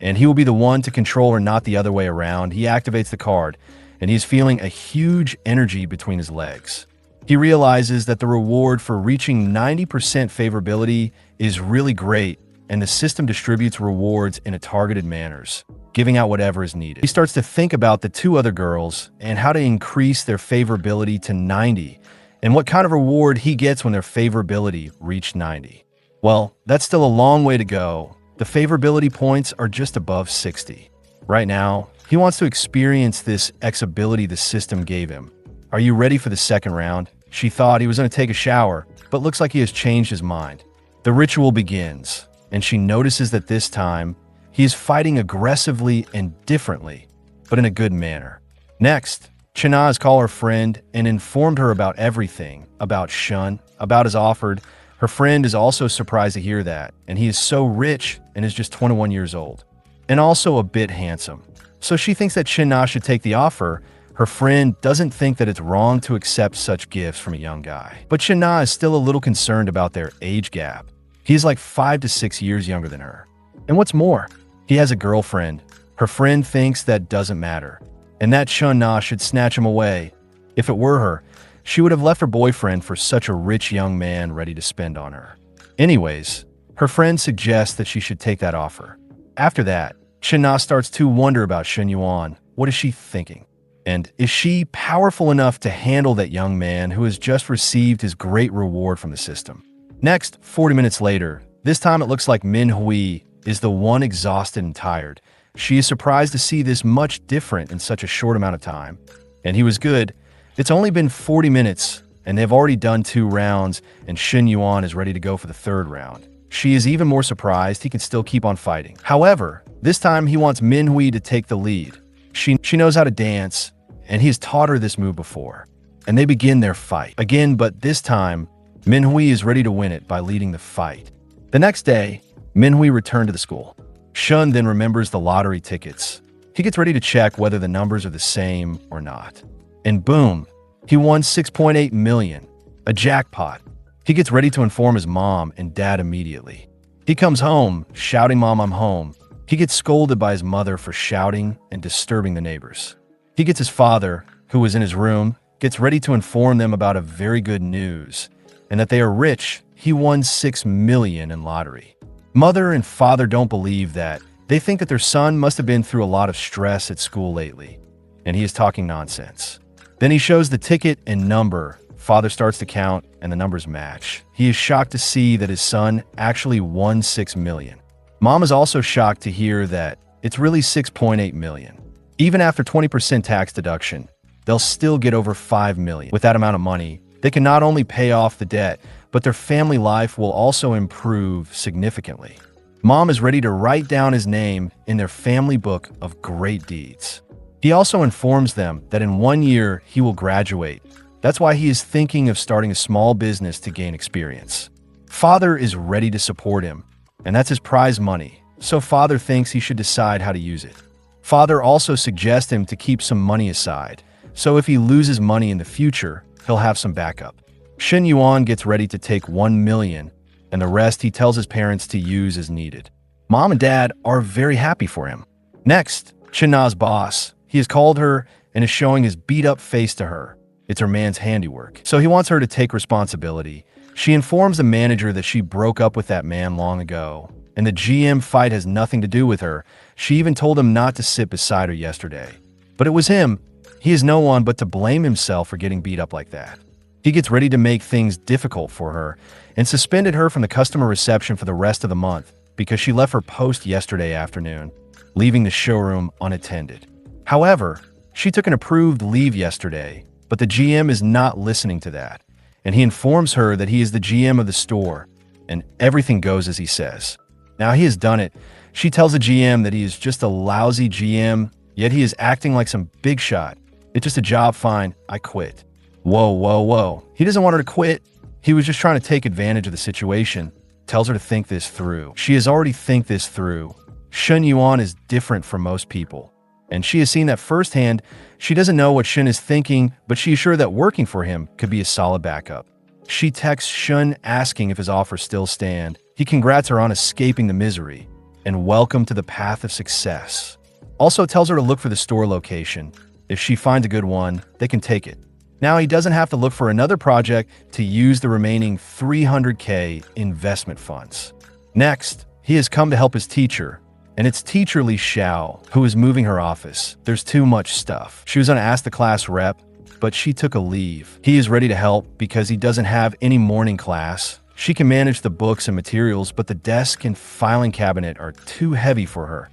and he will be the one to control her, not the other way around. He activates the card, and he's feeling a huge energy between his legs. He realizes that the reward for reaching 90% favorability is really great, and the system distributes rewards in a targeted manners, giving out whatever is needed. He starts to think about the 2 other girls and how to increase their favorability to 90, and what kind of reward he gets when their favorability reached 90. Well, that's still a long way to go. The favorability points are just above 60. Right now, he wants to experience this X ability the system gave him. Are you ready for the second round? She thought he was going to take a shower, but looks like he has changed his mind. The ritual begins, and she notices that this time, he is fighting aggressively and differently, but in a good manner. Next, China has called her friend and informed her about everything, about Shun, about his offered. Her friend is also surprised to hear that, and he is so rich and is just 21 years old, and also a bit handsome. So she thinks that China should take the offer. Her friend doesn't think that it's wrong to accept such gifts from a young guy. But China is still a little concerned about their age gap. He's like 5 to 6 years younger than her. And what's more, he has a girlfriend. Her friend thinks that doesn't matter, and that China should snatch him away. If it were her, she would have left her boyfriend for such a rich young man ready to spend on her. Anyways, her friend suggests that she should take that offer. After that, China starts to wonder about Shen Yuan. What is she thinking? And is she powerful enough to handle that young man who has just received his great reward from the system? Next, 40 minutes later, this time it looks like Manhua is the one exhausted and tired. She is surprised to see this much different in such a short amount of time. And he was good. It's only been 40 minutes, and they've already done 2 rounds, and Shen Yuan is ready to go for the 3rd round. She is even more surprised he can still keep on fighting. However, this time he wants Manhua to take the lead. She knows how to dance, and he has taught her this move before. And they begin their fight again, but this time, Manhua is ready to win it by leading the fight. The next day, Manhua returned to the school. Shun then remembers the lottery tickets. He gets ready to check whether the numbers are the same or not. And boom, he won 6.8 million, a jackpot. He gets ready to inform his mom and dad immediately. He comes home, shouting, "Mom, I'm home." He gets scolded by his mother for shouting and disturbing the neighbors. He gets his father, who was in his room, gets ready to inform them about a very good news, and that they are rich. He won 6 million in lottery. Mother and father don't believe that. They think that their son must have been through a lot of stress at school lately, and he is talking nonsense. Then he shows the ticket and number. Father starts to count, and the numbers match. He is shocked to see that his son actually won 6 million. Mom is also shocked to hear that it's really 6.8 million. Even after 20% tax deduction, they'll still get over 5 million. With that amount of money, they can not only pay off the debt, but their family life will also improve significantly. Mom is ready to write down his name in their family book of great deeds. He also informs them that in 1 year he will graduate. That's why he is thinking of starting a small business to gain experience. Father is ready to support him, and that's his prize money, so father thinks he should decide how to use it. Father also suggests him to keep some money aside, so if he loses money in the future, he'll have some backup. Shen Yuan gets ready to take 1 million, and the rest he tells his parents to use as needed. Mom and dad are very happy for him. Next, China's boss. He has called her and is showing his beat-up face to her. It's her man's handiwork, so he wants her to take responsibility. She informs the manager that she broke up with that man long ago, and the GM fight has nothing to do with her. She even told him not to sit beside her yesterday. But it was him. He is no one but to blame himself for getting beat up like that. He gets ready to make things difficult for her and suspended her from the customer reception for the rest of the month because she left her post yesterday afternoon, leaving the showroom unattended. However, she took an approved leave yesterday, but the GM is not listening to that, and he informs her that he is the GM of the store, and everything goes as he says. Now he has done it. She tells the GM that he is just a lousy GM, yet he is acting like some big shot. It's just a job, fine, I quit. Whoa, whoa, whoa. He doesn't want her to quit. He was just trying to take advantage of the situation. Tells her to think this through. She has already think this through. Shun Yuan is different from most people, and she has seen that firsthand. She doesn't know what Shun is thinking, but she is sure that working for him could be a solid backup. She texts Shun asking if his offers still stand. He congrats her on escaping the misery and welcome to the path of success. Also tells her to look for the store location. If she finds a good one, they can take it. Now he doesn't have to look for another project to use the remaining 300K investment funds. Next, he has come to help his teacher, and it's teacher Li Xiao, who is moving her office. There's too much stuff. She was going to ask the class rep, but she took a leave. He is ready to help because he doesn't have any morning class. She can manage the books and materials, but the desk and filing cabinet are too heavy for her,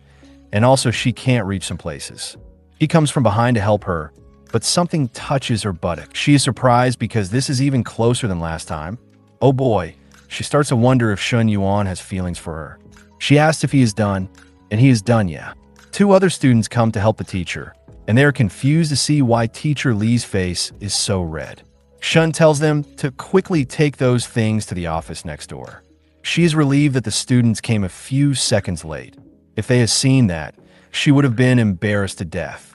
and also she can't reach some places. He comes from behind to help her, but something touches her buttock. She is surprised because this is even closer than last time. Oh boy, she starts to wonder if Shun Yuan has feelings for her. She asks if he is done, and he is done, yeah. Two other students come to help the teacher, and they are confused to see why teacher Li's face is so red. Shun tells them to quickly take those things to the office next door. She is relieved that the students came a few seconds late. If they had seen that, she would have been embarrassed to death.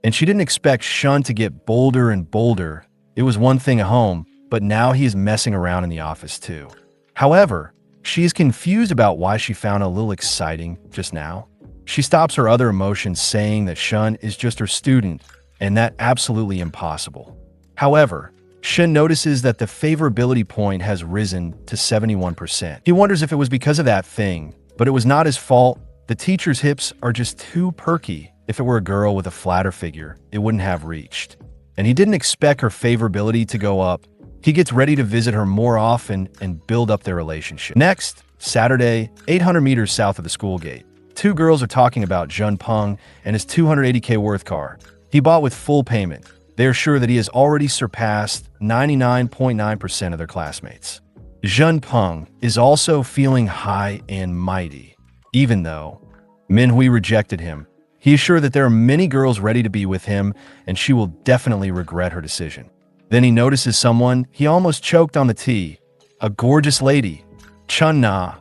And she didn't expect Shun to get bolder and bolder. It was one thing at home, but now he is messing around in the office too. However, she is confused about why she found it a little exciting just now. She stops her other emotions saying that Shun is just her student, and that absolutely impossible. However, Shun notices that the favorability point has risen to 71%. He wonders if it was because of that thing, but it was not his fault. The teacher's hips are just too perky. If it were a girl with a flatter figure, it wouldn't have reached. And he didn't expect her favorability to go up. He gets ready to visit her more often and build up their relationship. Next, Saturday, 800 meters south of the school gate. Two girls are talking about Jun Peng and his 280K worth car. He bought with full payment. They are sure that he has already surpassed 99.9% of their classmates. Jun Peng is also feeling high and mighty. Even though Manhua rejected him, he is sure that there are many girls ready to be with him, and she will definitely regret her decision. Then he notices someone he almost choked on the tea. A gorgeous lady, Chun Na.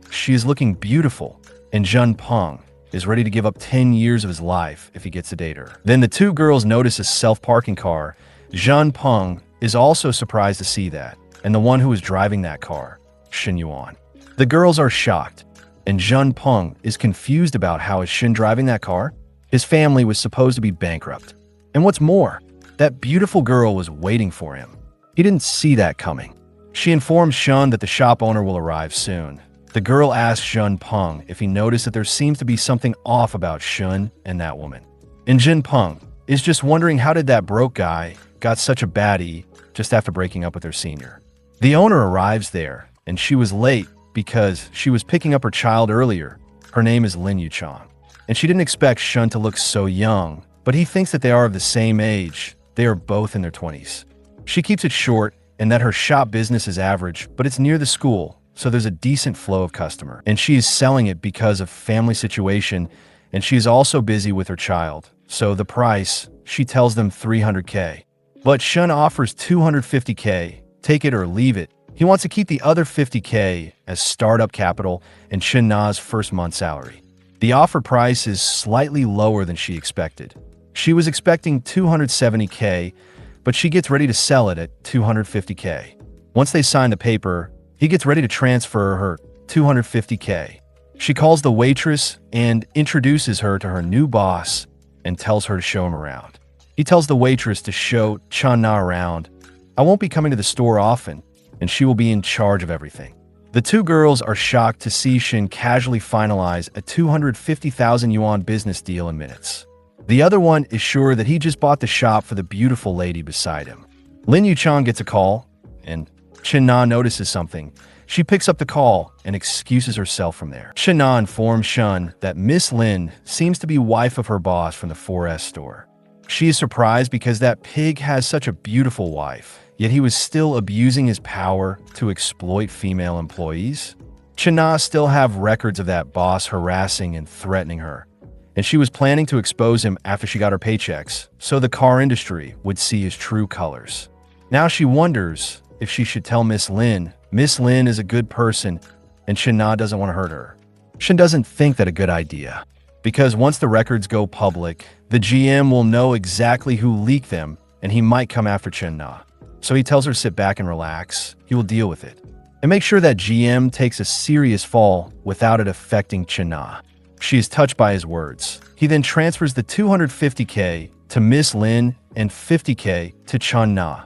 She is looking beautiful, and Jun Peng is ready to give up 10 years of his life if he gets to date her. Then the two girls notice a self-parking car. Jun Peng is also surprised to see that, and the one who is driving that car, Shun Yuan. The girls are shocked, and Jun Peng is confused about how is Shun driving that car? His family was supposed to be bankrupt. And what's more, that beautiful girl was waiting for him. He didn't see that coming. She informs Shun that the shop owner will arrive soon. The girl asks Jun Peng if he noticed that there seems to be something off about Shun and that woman. And Jun Peng is just wondering how did that broke guy got such a baddie just after breaking up with her senior. The owner arrives there, and she was late because she was picking up her child earlier. Her name is Lin Yuchang, and she didn't expect Shun to look so young, but he thinks that they are of the same age. They are both in their 20s. She keeps it short and that her shop business is average, but it's near the school, so there's a decent flow of customer. And she is selling it because of family situation, and she is also busy with her child. So the price, she tells them 300K. But Shun offers 250K. Take it or leave it. He wants to keep the other 50K as startup capital and Shun Na's first month's salary. The offer price is slightly lower than she expected. She was expecting 270K, but she gets ready to sell it at 250K. Once they sign the paper, he gets ready to transfer her 250K. She calls the waitress and introduces her to her new boss and tells her to show him around. He tells the waitress to show Chun Na around. I won't be coming to the store often, and she will be in charge of everything. The two girls are shocked to see Shin casually finalize a 250,000 yuan business deal in minutes. The other one is sure that he just bought the shop for the beautiful lady beside him. Lin Yuchang gets a call. and Chen Na notices something. She picks up the call and excuses herself from there. Chen Na informs Shun that Miss Lin seems to be wife of her boss from the 4S store. She is surprised because that pig has such a beautiful wife, yet he was still abusing his power to exploit female employees. Chen Na still have records of that boss harassing and threatening her, and she was planning to expose him after she got her paychecks, so the car industry would see his true colors. Now she wonders if she should tell Miss Lin. Miss Lin is a good person, and Chen Na doesn't want to hurt her. Shen doesn't think that a good idea, because once the records go public, the GM will know exactly who leaked them, and he might come after Chen Na. So he tells her to sit back and relax. He will deal with it, and make sure that GM takes a serious fall without it affecting Chen Na. She is touched by his words. He then transfers the 250K to Miss Lin and 50K to Chen Na.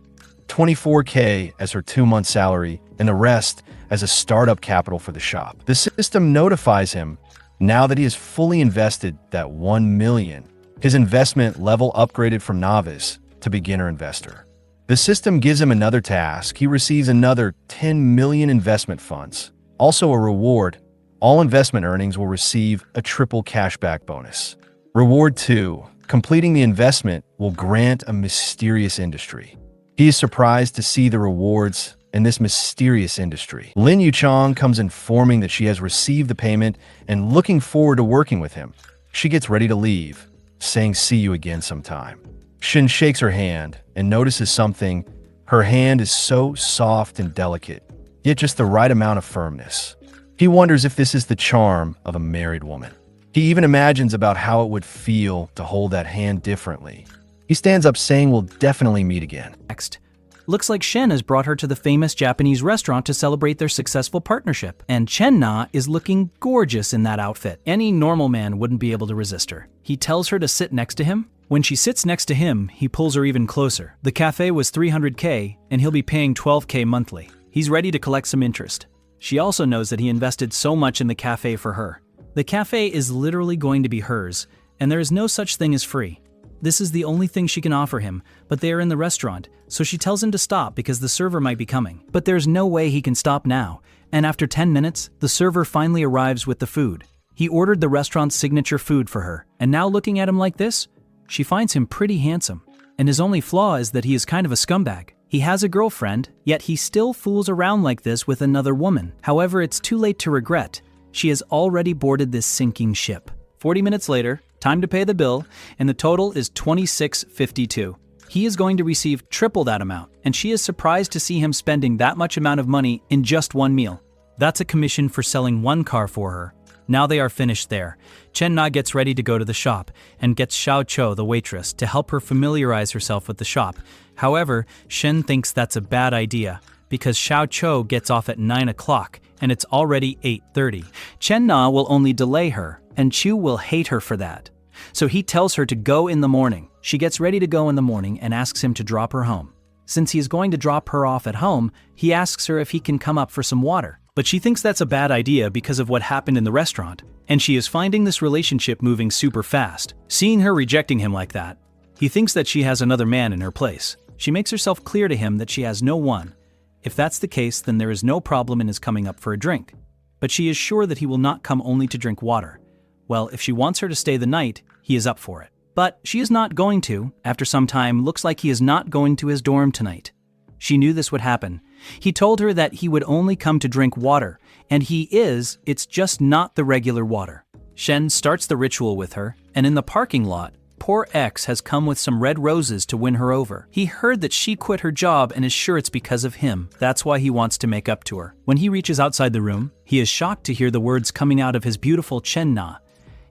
24K as her 2-month salary, and the rest as a startup capital for the shop. The system notifies him now that he has fully invested that 1 million. His investment level upgraded from novice to beginner investor. The system gives him another task. He receives another 10 million investment funds. Also a reward. All investment earnings will receive a triple cashback bonus. Reward 2. Completing the investment will grant a mysterious industry. He is surprised to see the rewards in this mysterious industry. Lin Yuchong comes informing that she has received the payment and looking forward to working with him. She gets ready to leave, saying see you again sometime. Shin shakes her hand and notices something. Her hand is so soft and delicate, yet just the right amount of firmness. He wonders if this is the charm of a married woman. He even imagines about how it would feel to hold that hand differently. He stands up saying we'll definitely meet again. Next. Looks like Shen has brought her to the famous Japanese restaurant to celebrate their successful partnership, and Chen Na is looking gorgeous in that outfit. Any normal man wouldn't be able to resist her. He tells her to sit next to him. When she sits next to him, he pulls her even closer. The cafe was 300K, and he'll be paying 12K monthly. He's ready to collect some interest. She also knows that he invested so much in the cafe for her. The cafe is literally going to be hers, and there is no such thing as free. This is the only thing she can offer him, but they are in the restaurant, so she tells him to stop because the server might be coming. But there's no way he can stop now, and after 10 minutes, the server finally arrives with the food. He ordered the restaurant's signature food for her, and now looking at him like this, she finds him pretty handsome. And his only flaw is that he is kind of a scumbag. He has a girlfriend, yet he still fools around like this with another woman. However, it's too late to regret. She has already boarded this sinking ship. 40 minutes later, time to pay the bill, and the total is $26.52. He is going to receive triple that amount, and she is surprised to see him spending that much amount of money in just one meal. That's a commission for selling one car for her. Now they are finished there. Chen Na gets ready to go to the shop, and gets Xiao Cho, the waitress, to help her familiarize herself with the shop. However, Shen thinks that's a bad idea, because Xiao Cho gets off at 9 o'clock, and it's already 8:30. Chen Na will only delay her, and Chu will hate her for that. So he tells her to go in the morning. She gets ready to go in the morning and asks him to drop her home. Since he is going to drop her off at home, he asks her if he can come up for some water. But she thinks that's a bad idea because of what happened in the restaurant, and she is finding this relationship moving super fast. Seeing her rejecting him like that, he thinks that she has another man in her place. She makes herself clear to him that she has no one. If that's the case, then there is no problem in his coming up for a drink. But she is sure that he will not come only to drink water. Well, if she wants her to stay the night, he is up for it. But she is not going to. After some time, looks like he is not going to his dorm tonight. She knew this would happen. He told her that he would only come to drink water, and he is, it's just not the regular water. Shen starts the ritual with her, and in the parking lot, poor X has come with some red roses to win her over. He heard that she quit her job and is sure it's because of him. That's why he wants to make up to her. When he reaches outside the room, he is shocked to hear the words coming out of his beautiful Chen Na.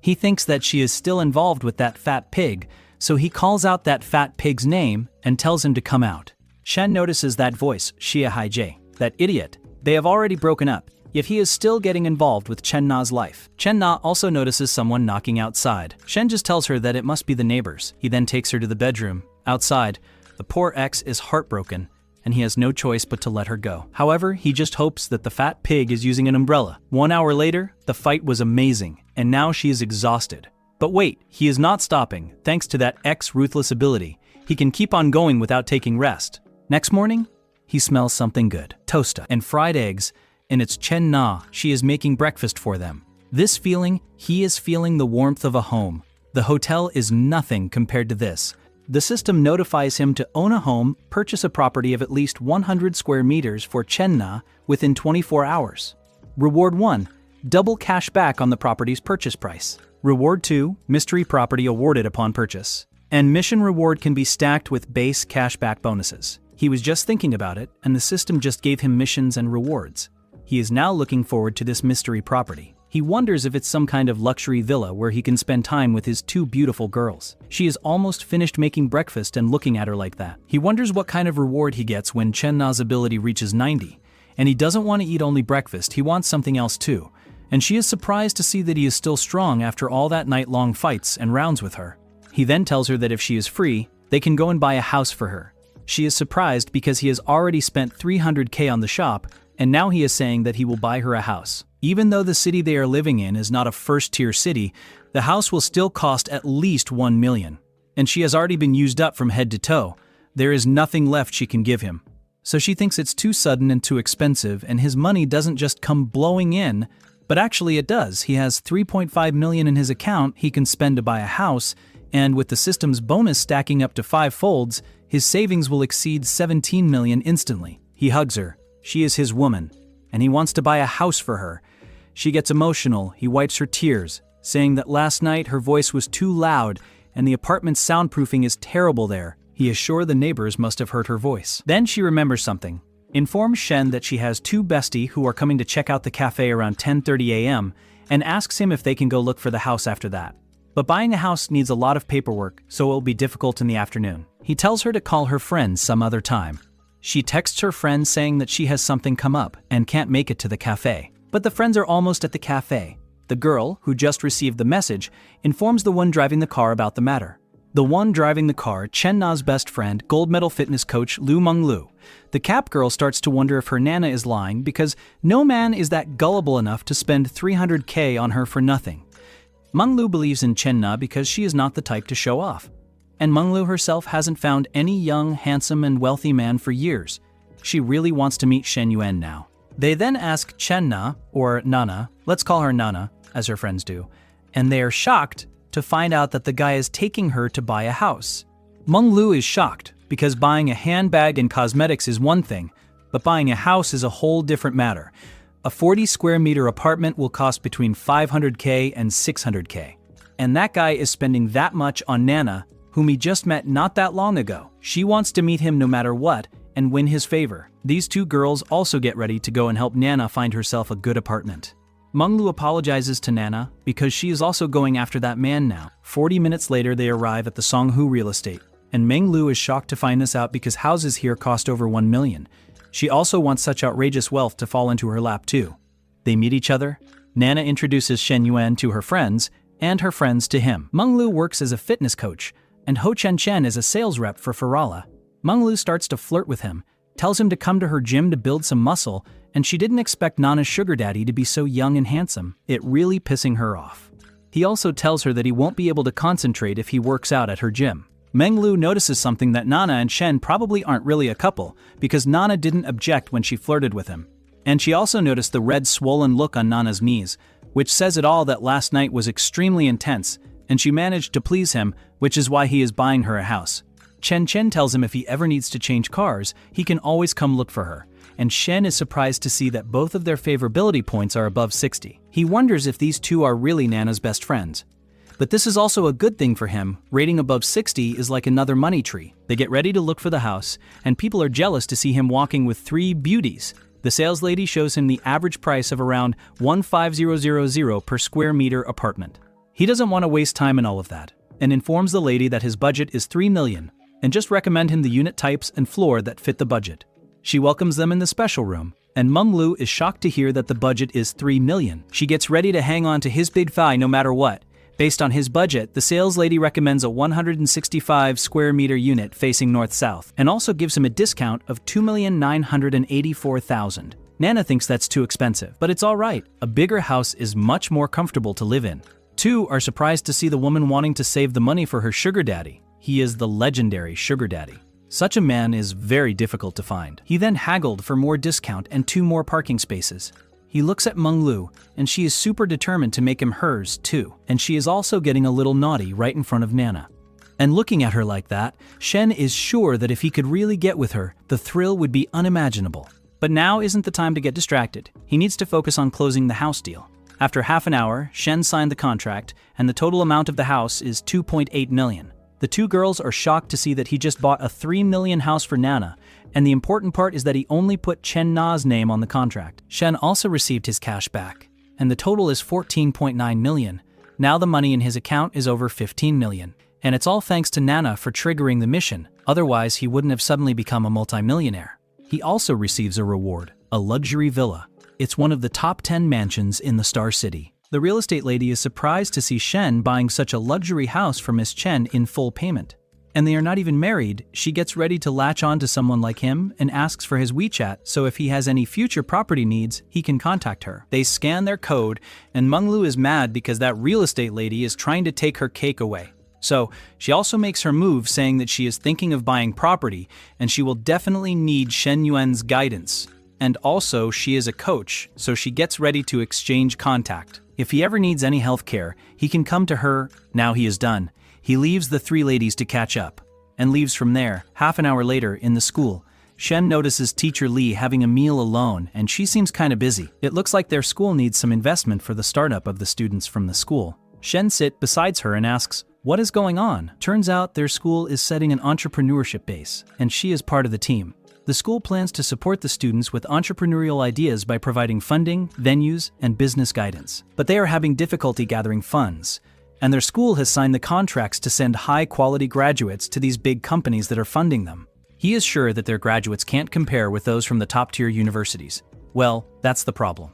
He thinks that she is still involved with that fat pig, so he calls out that fat pig's name and tells him to come out. Shen notices that voice, Xia Haijie, that idiot. They have already broken up, yet he is still getting involved with Chen Na's life. Chen Na also notices someone knocking outside. Shen just tells her that it must be the neighbors. He then takes her to the bedroom. Outside, the poor X is heartbroken, and he has no choice but to let her go. However, he just hopes that the fat pig is using an umbrella. 1 hour later, the fight was amazing, and now she is exhausted. But wait, he is not stopping. Thanks to that X ruthless ability, he can keep on going without taking rest. Next morning, he smells something good. Toasta and fried eggs, and it's Chen Na. She is making breakfast for them. This feeling, he is feeling the warmth of a home. The hotel is nothing compared to this. The system notifies him to own a home, purchase a property of at least 100 square meters for Chen Na within 24 hours. Reward 1, double cash back on the property's purchase price. Reward 2, mystery property awarded upon purchase. And mission reward can be stacked with base cashback bonuses. He was just thinking about it, and the system just gave him missions and rewards. He is now looking forward to this mystery property. He wonders if it's some kind of luxury villa where he can spend time with his 2 beautiful girls. She is almost finished making breakfast and looking at her like that. He wonders what kind of reward he gets when Chen Na's ability reaches 90. And he doesn't want to eat only breakfast, he wants something else too. And she is surprised to see that he is still strong after all that night-long fights and rounds with her. He then tells her that if she is free, they can go and buy a house for her. She is surprised because he has already spent 300k on the shop, and now he is saying that he will buy her a house. Even though the city they are living in is not a first-tier city, the house will still cost at least 1 million. And she has already been used up from head to toe. There is nothing left she can give him. So she thinks it's too sudden and too expensive, and his money doesn't just come blowing in, but actually it does. He has 3.5 million in his account he can spend to buy a house, and with the system's bonus stacking up to 5 folds, his savings will exceed 17 million instantly. He hugs her. She is his woman, and he wants to buy a house for her. She gets emotional. He wipes her tears, saying that last night her voice was too loud and the apartment's soundproofing is terrible there. He is sure the neighbors must have heard her voice. Then she remembers something. Informs Shen that she has 2 besties who are coming to check out the cafe around 10:30 a.m. and asks him if they can go look for the house after that. But buying a house needs a lot of paperwork, so it will be difficult in the afternoon. He tells her to call her friends some other time. She texts her friend saying that she has something come up and can't make it to the cafe. But the friends are almost at the cafe. The girl, who just received the message, informs the one driving the car about the matter. The one driving the car, Chen Na's best friend, gold medal fitness coach Lu Menglu. The Cap girl starts to wonder if her Nana is lying because no man is that gullible enough to spend 300k on her for nothing. Menglu believes in Chen Na because she is not the type to show off. And Menglu herself hasn't found any young, handsome, and wealthy man for years. She really wants to meet Shen Yuan now. They then ask Chen Na, or Nana, let's call her Nana, as her friends do, and they are shocked to find out that the guy is taking her to buy a house. Menglu is shocked because buying a handbag and cosmetics is one thing, but buying a house is a whole different matter. A 40 square meter apartment will cost between 500k and 600k. And that guy is spending that much on Nana, whom he just met not that long ago. She wants to meet him no matter what and win his favor. These 2 girls also get ready to go and help Nana find herself a good apartment. Menglu apologizes to Nana because she is also going after that man now. 40 minutes later, they arrive at the Songhu real estate, and Menglu is shocked to find this out because houses here cost over 1 million. She also wants such outrageous wealth to fall into her lap too. They meet each other. Nana introduces Shen Yuan to her friends, and her friends to him. Menglu works as a fitness coach, and Ho Chen Chen is a sales rep for Ferrala. Menglu starts to flirt with him, tells him to come to her gym to build some muscle, and she didn't expect Nana's sugar daddy to be so young and handsome, it really pissing her off. He also tells her that he won't be able to concentrate if he works out at her gym. Menglu notices something that Nana and Shen probably aren't really a couple, because Nana didn't object when she flirted with him. And she also noticed the red swollen look on Nana's knees, which says it all that last night was extremely intense, and she managed to please him, which is why he is buying her a house. Chen Chen tells him if he ever needs to change cars, he can always come look for her. And Shen is surprised to see that both of their favorability points are above 60. He wonders if these 2 are really Nana's best friends. But this is also a good thing for him. Rating above 60 is like another money tree. They get ready to look for the house, and people are jealous to see him walking with 3 beauties. The sales lady shows him the average price of around 15000 per square meter apartment. He doesn't want to waste time in all of that, and informs the lady that his budget is 3 million, and just recommend him the unit types and floor that fit the budget. She welcomes them in the special room, and Menglu is shocked to hear that the budget is 3 million. She gets ready to hang on to his big thigh no matter what. Based on his budget, the sales lady recommends a 165 square meter unit facing north-south, and also gives him a discount of 2,984,000. Nana thinks that's too expensive, but it's alright. A bigger house is much more comfortable to live in. 2 are surprised to see the woman wanting to save the money for her sugar daddy. He is the legendary sugar daddy. Such a man is very difficult to find. He then haggled for more discount and 2 more parking spaces. He looks at Meng Lu, and she is super determined to make him hers too. And she is also getting a little naughty right in front of Nana. And looking at her like that, Shen is sure that if he could really get with her, the thrill would be unimaginable. But now isn't the time to get distracted. He needs to focus on closing the house deal. After half an hour, Shen signed the contract, and the total amount of the house is 2.8 million. The 2 girls are shocked to see that he just bought a 3 million house for Nana, and the important part is that he only put Chen Na's name on the contract. Shen also received his cash back, and the total is 14.9 million. Now the money in his account is over 15 million. And it's all thanks to Nana for triggering the mission, otherwise he wouldn't have suddenly become a multimillionaire. He also receives a reward, a luxury villa. It's one of the top 10 mansions in the Star City. The real estate lady is surprised to see Shen buying such a luxury house for Miss Chen in full payment. And they are not even married. She gets ready to latch on to someone like him and asks for his WeChat, so if he has any future property needs, he can contact her. They scan their code, and Meng Lu is mad because that real estate lady is trying to take her cake away. So, she also makes her move saying that she is thinking of buying property and she will definitely need Shen Yuan's guidance. And also, she is a coach, so she gets ready to exchange contact. If he ever needs any health care, he can come to her. Now he is done. He leaves the 3 ladies to catch up and leaves from there. Half an hour later, in the school, Shen notices teacher Li having a meal alone and she seems kinda busy. It looks like their school needs some investment for the startup of the students from the school. Shen sits beside her and asks, "What is going on?" Turns out their school is setting an entrepreneurship base, and she is part of the team. The school plans to support the students with entrepreneurial ideas by providing funding, venues, and business guidance. But they are having difficulty gathering funds, and their school has signed the contracts to send high-quality graduates to these big companies that are funding them. He is sure that their graduates can't compare with those from the top-tier universities. Well, that's the problem.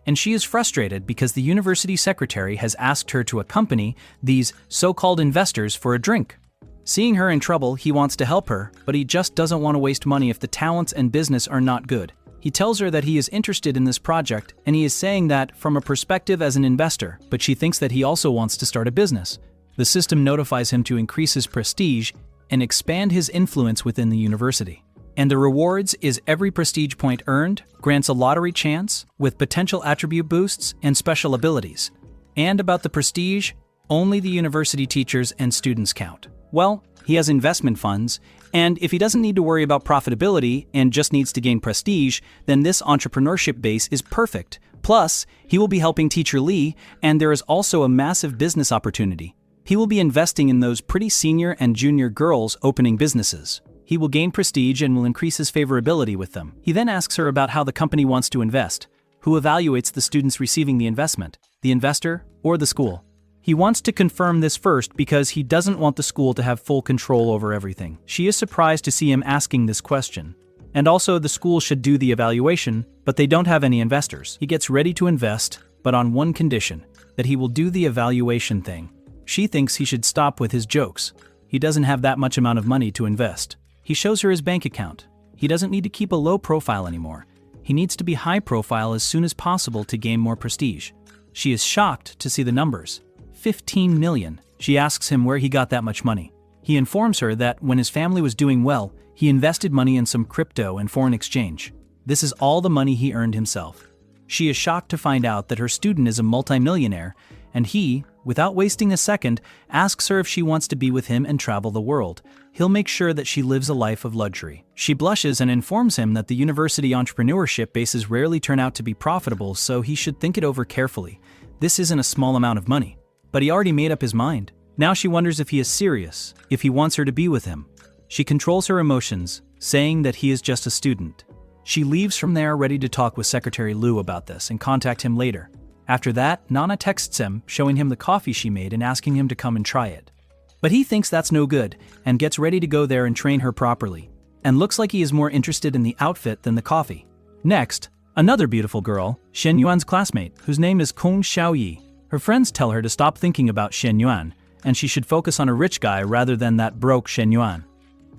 And she is frustrated because the university secretary has asked her to accompany these so-called investors for a drink. Seeing her in trouble, he wants to help her, but he just doesn't want to waste money if the talents and business are not good. He tells her that he is interested in this project, and he is saying that from a perspective as an investor, but she thinks that he also wants to start a business. The system notifies him to increase his prestige and expand his influence within the university. And the rewards is every prestige point earned grants a lottery chance with potential attribute boosts and special abilities. And about the prestige, only the university teachers and students count. Well, he has investment funds, and if he doesn't need to worry about profitability and just needs to gain prestige, then this entrepreneurship base is perfect. Plus, he will be helping teacher Li, and there is also a massive business opportunity. He will be investing in those pretty senior and junior girls opening businesses. He will gain prestige and will increase his favorability with them. He then asks her about how the company wants to invest, who evaluates the students receiving the investment, the investor or the school. He wants to confirm this first because he doesn't want the school to have full control over everything. She is surprised to see him asking this question. And also the school should do the evaluation, but they don't have any investors. He gets ready to invest, but on one condition, that he will do the evaluation thing. She thinks he should stop with his jokes. He doesn't have that much amount of money to invest. He shows her his bank account. He doesn't need to keep a low profile anymore. He needs to be high profile as soon as possible to gain more prestige. She is shocked to see the numbers. 15 million. She asks him where he got that much money. He informs her that when his family was doing well, he invested money in some crypto and foreign exchange. This is all the money he earned himself. She is shocked to find out that her student is a multimillionaire, and he, without wasting a second, asks her if she wants to be with him and travel the world. He'll make sure that she lives a life of luxury. She blushes and informs him that the university entrepreneurship bases rarely turn out to be profitable, so he should think it over carefully. This isn't a small amount of money. But he already made up his mind. Now she wonders if he is serious, if he wants her to be with him. She controls her emotions, saying that he is just a student. She leaves from there ready to talk with Secretary Liu about this and contact him later. After that, Nana texts him, showing him the coffee she made and asking him to come and try it. But he thinks that's no good, and gets ready to go there and train her properly. And looks like he is more interested in the outfit than the coffee. Next, another beautiful girl, Shen Yuan's classmate, whose name is Kong Xiaoyi. Her friends tell her to stop thinking about Shen Yuan, and she should focus on a rich guy rather than that broke Shen Yuan.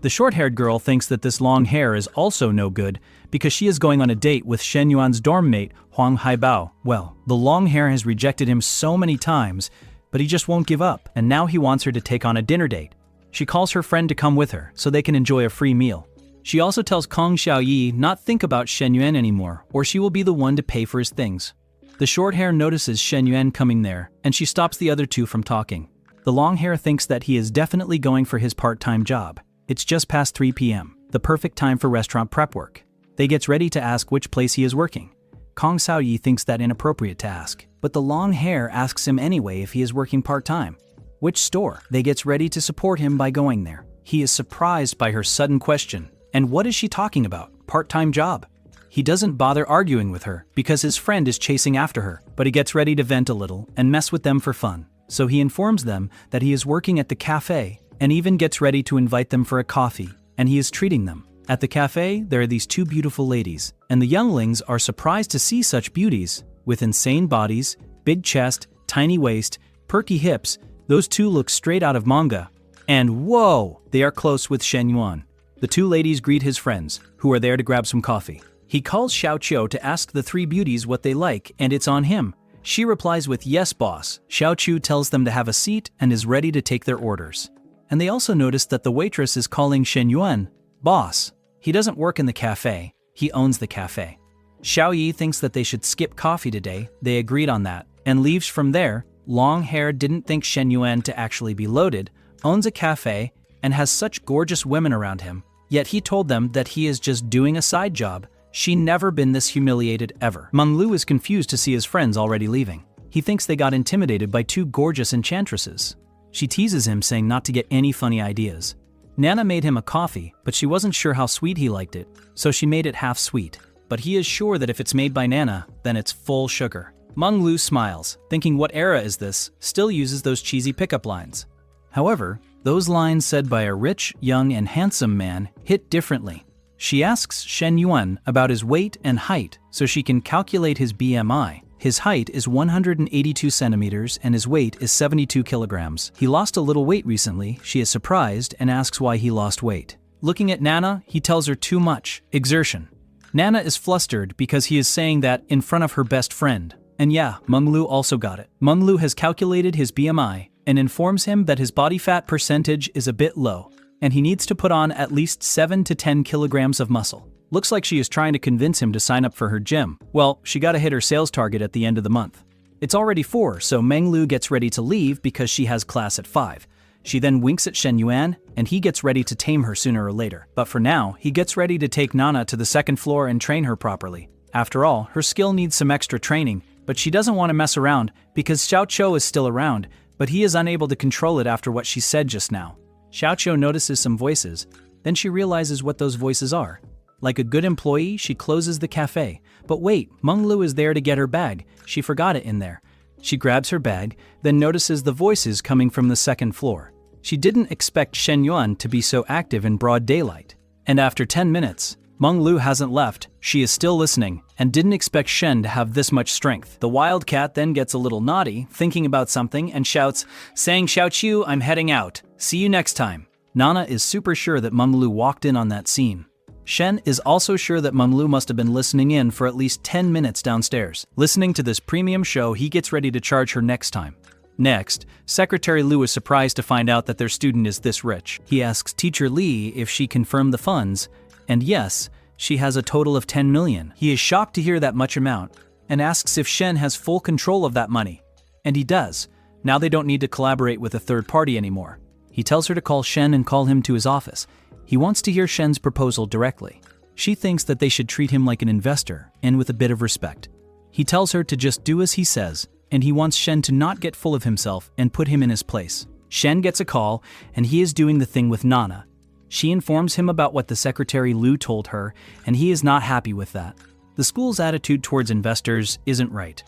The short-haired girl thinks that this long hair is also no good because she is going on a date with Shen Yuan's dorm mate, Huang Haibao. Well, the long hair has rejected him so many times, but he just won't give up, and now he wants her to take on a dinner date. She calls her friend to come with her so they can enjoy a free meal. She also tells Kong Xiaoyi not think about Shen Yuan anymore, or she will be the one to pay for his things. The short hair notices Shen Yuan coming there, and she stops the other two from talking. The long hair thinks that he is definitely going for his part-time job. It's just past 3 p.m., the perfect time for restaurant prep work. They gets ready to ask which place he is working. Kong Xiaoyi thinks that inappropriate to ask, but the long hair asks him anyway if he is working part-time. Which store? They gets ready to support him by going there. He is surprised by her sudden question. And what is she talking about? Part-time job. He doesn't bother arguing with her because his friend is chasing after her, but he gets ready to vent a little and mess with them for fun. So he informs them that he is working at the cafe and even gets ready to invite them for a coffee, and he is treating them. At the cafe, there are these two beautiful ladies, and the younglings are surprised to see such beauties, with insane bodies, big chest, tiny waist, perky hips. Those two look straight out of manga. And whoa, they are close with Shen Yuan. The two ladies greet his friends, who are there to grab some coffee. He calls Xiao Qiu to ask the three beauties what they like, and it's on him. She replies with "Yes, boss." Xiao Qiu tells them to have a seat and is ready to take their orders. And they also notice that the waitress is calling Shen Yuan boss. He doesn't work in the cafe, he owns the cafe. Xiao Yi thinks that they should skip coffee today, they agreed on that, and leaves from there. Long hair didn't think Shen Yuan to actually be loaded, owns a cafe, and has such gorgeous women around him, yet he told them that he is just doing a side job. She never been this humiliated ever. Menglu is confused to see his friends already leaving. He thinks they got intimidated by two gorgeous enchantresses. She teases him saying not to get any funny ideas. Nana made him a coffee, but she wasn't sure how sweet he liked it, so she made it half sweet. But he is sure that if it's made by Nana, then it's full sugar. Menglu smiles, thinking what era is this, still uses those cheesy pickup lines. However, those lines said by a rich, young, and handsome man hit differently. She asks Shen Yuan about his weight and height so she can calculate his BMI. His height is 182 centimeters and his weight is 72 kilograms. He lost a little weight recently. She is surprised and asks why he lost weight. Looking at Nana, he tells her too much exertion. Nana is flustered because he is saying that in front of her best friend. And yeah, Menglu also got it. Menglu has calculated his BMI and informs him that his body fat percentage is a bit low, and he needs to put on at least 7 to 10 kilograms of muscle. Looks like she is trying to convince him to sign up for her gym. Well, she gotta hit her sales target at the end of the month. It's already 4, so Menglu gets ready to leave because she has class at 5. She then winks at Shen Yuan, and he gets ready to tame her sooner or later. But for now, he gets ready to take Nana to the second floor and train her properly. After all, her skill needs some extra training, but she doesn't want to mess around because Xiao Qiu is still around, but he is unable to control it after what she said just now. Xiao Qiu notices some voices, then she realizes what those voices are. Like a good employee, she closes the cafe. But wait, Menglu is there to get her bag. She forgot it in there. She grabs her bag, then notices the voices coming from the second floor. She didn't expect Shen Yuan to be so active in broad daylight. And after 10 minutes, Menglu hasn't left, she is still listening, and didn't expect Shen to have this much strength. The wild cat then gets a little naughty, thinking about something, and shouts, saying, "Xiao Qiu, I'm heading out. See you next time." Nana is super sure that Menglu walked in on that scene. Shen is also sure that Menglu must have been listening in for at least 10 minutes downstairs. Listening to this premium show, he gets ready to charge her next time. Next, Secretary Lu is surprised to find out that their student is this rich. He asks Teacher Li if she confirmed the funds, and yes, she has a total of 10 million. He is shocked to hear that much amount, and asks if Shen has full control of that money. And he does. Now they don't need to collaborate with a third party anymore. He tells her to call Shen and call him to his office. He wants to hear Shen's proposal directly. She thinks that they should treat him like an investor, and with a bit of respect. He tells her to just do as he says, and he wants Shen to not get full of himself and put him in his place. Shen gets a call, and he is doing the thing with Nana. She informs him about what the Secretary Lu told her, and he is not happy with that. The school's attitude towards investors isn't right.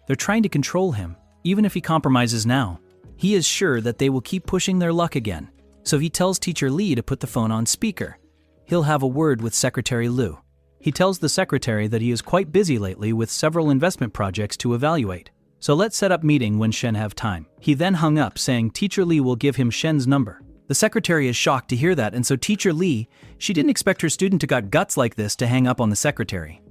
They're trying to control him, even if he compromises now. He is sure that they will keep pushing their luck again, so he tells Teacher Li to put the phone on speaker. He'll have a word with Secretary Lu. He tells the secretary that he is quite busy lately with several investment projects to evaluate. So let's set up meeting when Shen have time. He then hung up saying Teacher Li will give him Shen's number. The secretary is shocked to hear that, and so Teacher Li, she didn't expect her student to got guts like this to hang up on the secretary.